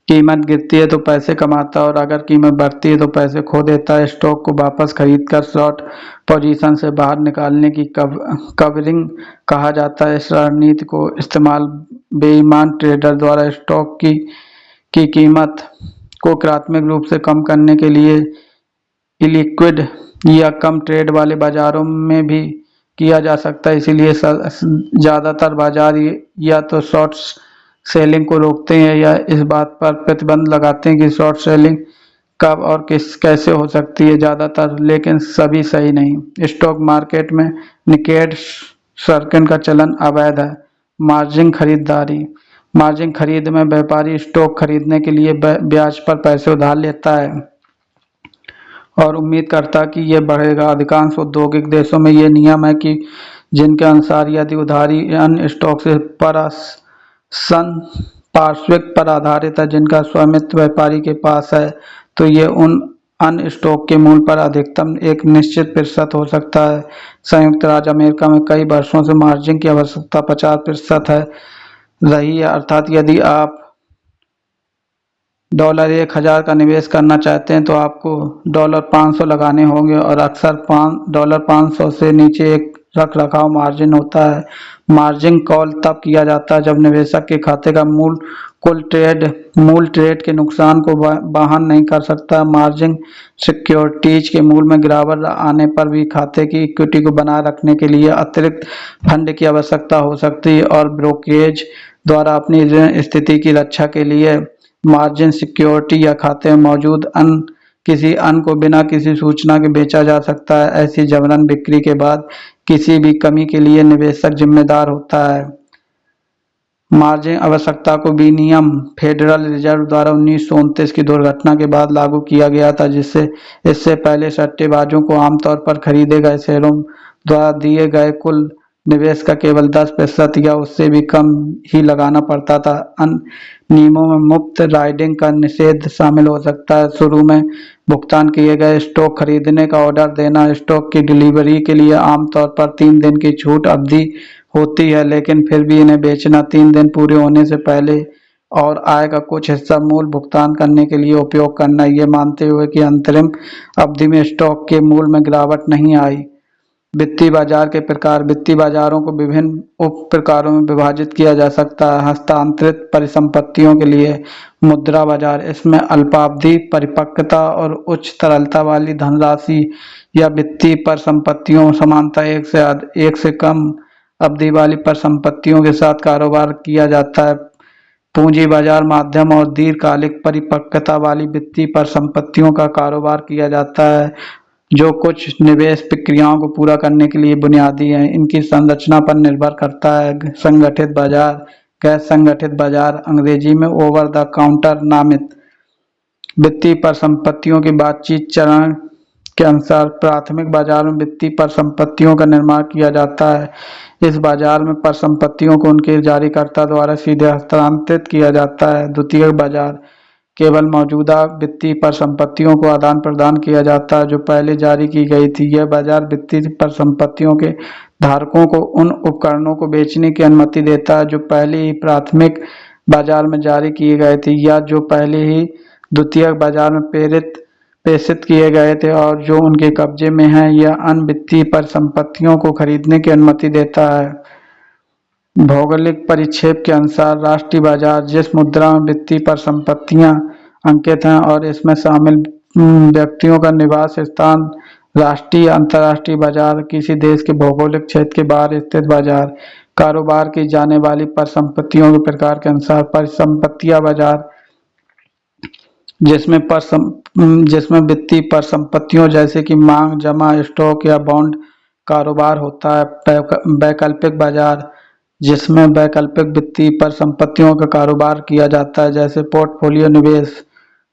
कीमत गिरती है तो पैसे कमाता है और अगर कीमत बढ़ती है तो पैसे खो देता है। स्टॉक को वापस खरीदकर शॉर्ट पोजीशन से बाहर निकालने की कवरिंग कहा जाता है। इस रणनीति को इस्तेमाल बेईमान ट्रेडर द्वारा स्टॉक की कीमत को क्रात्मक रूप से कम करने के लिए इलिक्विड या कम ट्रेड वाले बाजारों में भी किया जा सकता है। इसीलिए ज़्यादातर बाजार या तो शॉर्ट सेलिंग को रोकते हैं या इस बात पर प्रतिबंध लगाते हैं कि शॉर्ट सेलिंग कब और कैसे हो सकती है। ज़्यादातर, लेकिन सभी सही नहीं। स्टॉक मार्केट में निकेड सर्किट का चलन अवैध है। मार्जिन खरीदारी मार्जिन खरीद में व्यापारी स्टॉक खरीदने के लिए ब्याज पर पैसे उधार लेता है और उम्मीद करता है कि यह बढ़ेगा। अधिकांश औद्योगिक देशों में यह नियम है कि जिनके अनुसार यदि उधारी अन्य स्टॉक से पार्श्विक पर आधारित है जिनका स्वामित्व व्यापारी के पास है, तो ये उन अन्य स्टॉक के मूल्य पर अधिकतम एक निश्चित प्रतिशत हो सकता है। संयुक्त राज्य अमेरिका में कई वर्षों से मार्जिन की आवश्यकता 50% है रही है, अर्थात यदि आप $1000 का निवेश करना चाहते हैं तो आपको $500 लगाने होंगे और अक्सर $500 से नीचे एक रख रखाव मार्जिन होता है। मार्जिन कॉल तब किया जाता है जब निवेशक के खाते का मूल ट्रेड के नुकसान को वहन नहीं कर सकता। मार्जिन सिक्योरिटीज के मूल्य में गिरावट आने पर भी खाते की इक्विटी को बनाए रखने के लिए अतिरिक्त फंड की आवश्यकता हो सकती है और ब्रोकरेज द्वारा अपनी ऋण स्थिति की रक्षा के लिए मार्जिन सिक्योरिटी या खाते में मौजूद किसी अन्य को बिना किसी सूचना के बेचा जा सकता है। ऐसी जबरन बिक्री के बाद किसी भी कमी के लिए निवेशक जिम्मेदार होता है। मार्जिन आवश्यकता को विनियम फेडरल रिजर्व द्वारा 1929 की दुर्घटना के बाद लागू किया गया था, जिससे इससे पहले सट्टेबाजों को आमतौर पर खरीदे गए शेयरों द्वारा दिए गए कुल निवेश का केवल 10% या उससे भी कम ही लगाना पड़ता था। अन्य नियमों में मुफ्त राइडिंग का निषेध शामिल हो सकता है। शुरू में भुगतान किए गए स्टॉक खरीदने का ऑर्डर देना स्टॉक की डिलीवरी के लिए आमतौर पर 3 दिन की छूट अवधि होती है, लेकिन फिर भी इन्हें बेचना 3 दिन पूरे होने से पहले और आय का कुछ हिस्सा मूल भुगतान करने के लिए उपयोग करना, ये मानते हुए कि अंतरिम अवधि में स्टॉक के मूल्य में गिरावट नहीं आई। वित्तीय बाजार के प्रकार वित्तीय बाजारों को विभिन्न उप प्रकारों में विभाजित किया जा सकता है। हस्तांतरित परिसंपत्तियों के लिए मुद्रा बाजार, इसमें अल्पावधि परिपक्वता और उच्च तरलता वाली धनराशि या वित्तीय परिसंपत्तियों समानता एक से कम अवधि वाली परिसंपत्तियों के साथ कारोबार किया जाता है। पूंजी बाजार माध्यम और दीर्घकालिक परिपक्वता वाली वित्तीय परिसंपत्तियों का कारोबार किया जाता है, जो कुछ निवेश प्रक्रियाओं को पूरा करने के लिए बुनियादी है। इनकी संरचना पर निर्भर करता है संगठित बाजार, गैर संगठित बाजार, अंग्रेजी में ओवर द काउंटर नामित वित्तीय परिसंपत्तियों की बातचीत चरण के अनुसार प्राथमिक बाजार में वित्तीय परिसंपत्तियों का निर्माण किया जाता है। इस बाजार में परिसंपत्तियों को उनके जारीकर्ता द्वारा सीधे हस्तांतरित किया जाता है। द्वितीयक बाजार केवल मौजूदा वित्तीय परिसंपत्तियों को आदान प्रदान किया जाता है जो पहले जारी की गई थी। यह बाजार वित्तीय परिसंपत्तियों के धारकों को उन उपकरणों को बेचने की अनुमति देता है जो पहले ही प्राथमिक बाजार में जारी किए गए थे या जो पहले ही द्वितीयक बाजार में प्रेषित किए गए थे और जो उनके कब्जे में हैं। यह अन्य वित्तीय परिसंपत्तियों को खरीदने की अनुमति देता है। भौगोलिक परिक्षेप के अनुसार राष्ट्रीय बाजार जिस मुद्रा में वित्तीय परिसंपत्तियां अंकित हैं और इसमें शामिल व्यक्तियों का निवास स्थान। राष्ट्रीय अंतर्राष्ट्रीय बाजार किसी देश के भौगोलिक क्षेत्र के बाहर स्थित बाजार। कारोबार की जाने वाली परिसंपत्तियों के प्रकार के अनुसार परिसंपत्तियां बाजार जिसमें वित्तीय परिसंपत्तियों जैसे कि मांग, जमा, स्टॉक या बॉन्ड कारोबार होता है। वैकल्पिक बाजार जिसमें वैकल्पिक वित्तीय परिसंपत्तियों का कारोबार किया जाता है जैसे पोर्टफोलियो निवेश,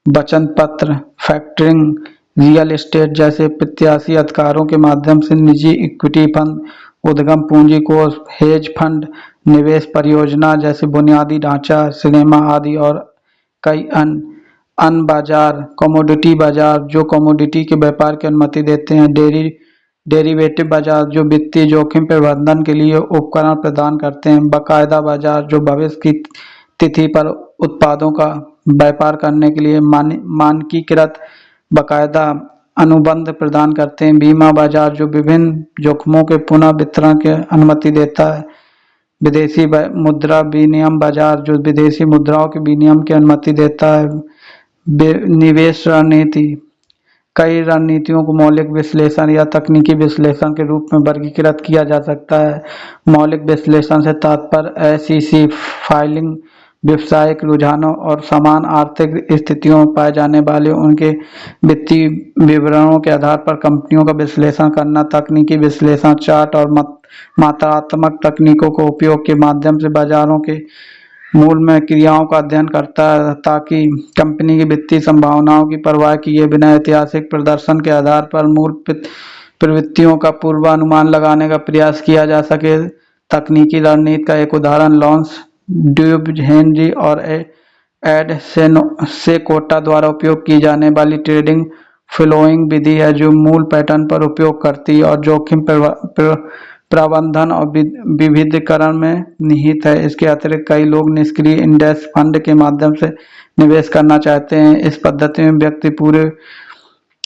वचन पत्र, फैक्टरिंग, रियल एस्टेट जैसे प्रत्याशी अधिकारों के माध्यम से निजी इक्विटी फंड, उद्यम पूंजी कोष, हेज फंड, निवेश परियोजना जैसे बुनियादी ढांचा, सिनेमा आदि और कई अन्य बाजार। कमोडिटी बाजार जो कमोडिटी के व्यापार की अनुमति देते हैं। डेरिवेटिव बाजार जो वित्तीय जोखिम प्रबंधन के लिए उपकरण प्रदान करते हैं। बाकायदा बाजार जो भविष्य की तिथि पर उत्पादों का व्यापार करने के लिए मानकीकृत बाकायदा अनुबंध प्रदान करते हैं। बीमा बाजार जो विभिन्न जोखिमों के पुनः वितरण की अनुमति देता है। विदेशी मुद्रा विनिमय बाजार जो विदेशी मुद्राओं के विनिमय की अनुमति देता है। निवेश रणनीति कई रणनीतियों को मौलिक विश्लेषण या तकनीकी विश्लेषण के रूप में वर्गीकृत किया जा सकता है। मौलिक विश्लेषण से तात्पर्य SEC फाइलिंग, व्यावसायिक रुझानों और समान आर्थिक स्थितियों में पाए जाने वाले उनके वित्तीय विवरणों के आधार पर कंपनियों का विश्लेषण करना। तकनीकी विश्लेषण चार्ट और मात्रात्मक तकनीकों को उपयोग के माध्यम से बाजारों के मूल में क्रियाओं का अध्ययन करता है ताकि कंपनी की वित्तीय संभावनाओं की परवाह किए बिना ऐतिहासिक प्रदर्शन के आधार पर मूल प्रवृत्तियों का पूर्वानुमान लगाने का प्रयास किया जा सके। तकनीकी रणनीति का एक उदाहरण लॉन्स ड्यूब हेनरी और एड सेकोटा द्वारा उपयोग की जाने वाली ट्रेडिंग फ्लोइंग विधि है जो मूल पैटर्न पर उपयोग करती है और जोखिम प्रबंधन और विविधीकरण में निहित है। इसके अतिरिक्त कई लोग निष्क्रिय इंडेक्स फंड के माध्यम से निवेश करना चाहते हैं। इस पद्धति में व्यक्ति पूरे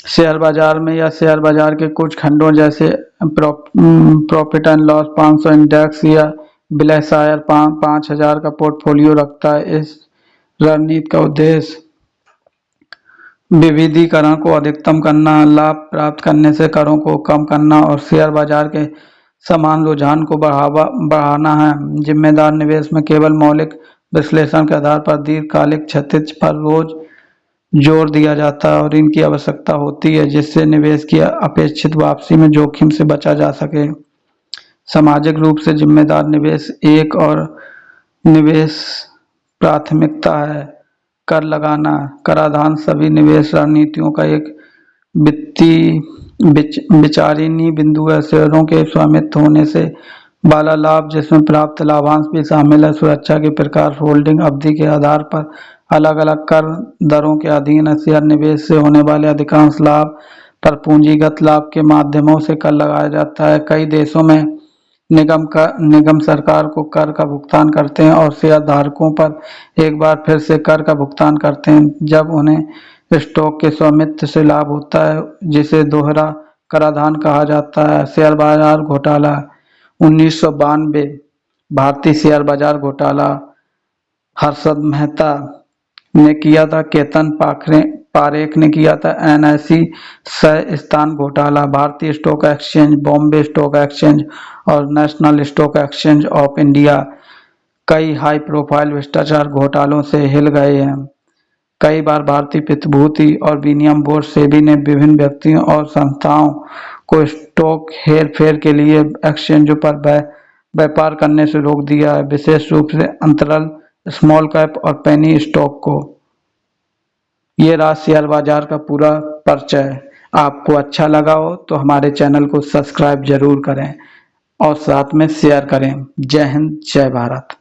शेयर बाजार में या शेयर बाजार के कुछ खंडों जैसे प्रॉफिट एंड लॉस 500 इंडेक्स या बिलायशायर 5000 का पोर्टफोलियो रखता है। इस रणनीति का उद्देश्य विविधीकरण को अधिकतम करना, लाभ प्राप्त करने से करों को कम करना और शेयर बाजार के समान रुझान को बढ़ाना है। जिम्मेदार निवेश में केवल मौलिक विश्लेषण के आधार पर दीर्घकालिक क्षतिज पर रोज जोर दिया जाता है और इनकी आवश्यकता होती है जिससे निवेश की अपेक्षित वापसी में जोखिम से बचा जा सके। सामाजिक रूप से जिम्मेदार निवेश एक और निवेश प्राथमिकता है। कर लगाना कराधान सभी निवेश रणनीतियों का एक वित्तीय विचारणीय बिंदु है। शेयरों के स्वामित्व होने से वाला लाभ जिसमें प्राप्त लाभांश भी शामिल है। सुरक्षा के प्रकार होल्डिंग अवधि के आधार पर अलग अलग कर दरों के अधीन है। शेयर निवेश से होने वाले अधिकांश लाभ पर पूंजीगत लाभ के माध्यमों से कर लगाया जाता है। कई देशों में निगम सरकार को कर का भुगतान करते हैं और शेयर धारकों पर एक बार फिर से कर का भुगतान करते हैं जब उन्हें स्टॉक के स्वामित्व से लाभ होता है जिसे दोहरा कराधान कहा जाता है। शेयर बाजार घोटाला 1992 भारतीय शेयर बाजार घोटाला हर्षद मेहता ने किया था, केतन पारेख ने किया था। NSE सह स्थान घोटाला भारतीय stock exchange, Bombay stock exchange और national stock exchange of India कई हाई प्रोफाइल भ्रष्टाचार घोटालों से हिल गए हैं। कई बार भारतीय प्रतिभूति और विनिमय बोर्ड सेबी ने विभिन्न व्यक्तियों और संस्थाओं को स्टॉक हेरफेर के लिए एक्सचेंजों पर व्यापार करने से रोक दिया है, विशेष रूप से अंतराल, स्मॉल कैप और पेनी स्टॉक को। ये रहा शेयर बाजार का पूरा परिचय। आपको अच्छा लगा हो तो हमारे चैनल को सब्सक्राइब जरूर करें और साथ में शेयर करें। जय हिंद, जय भारत।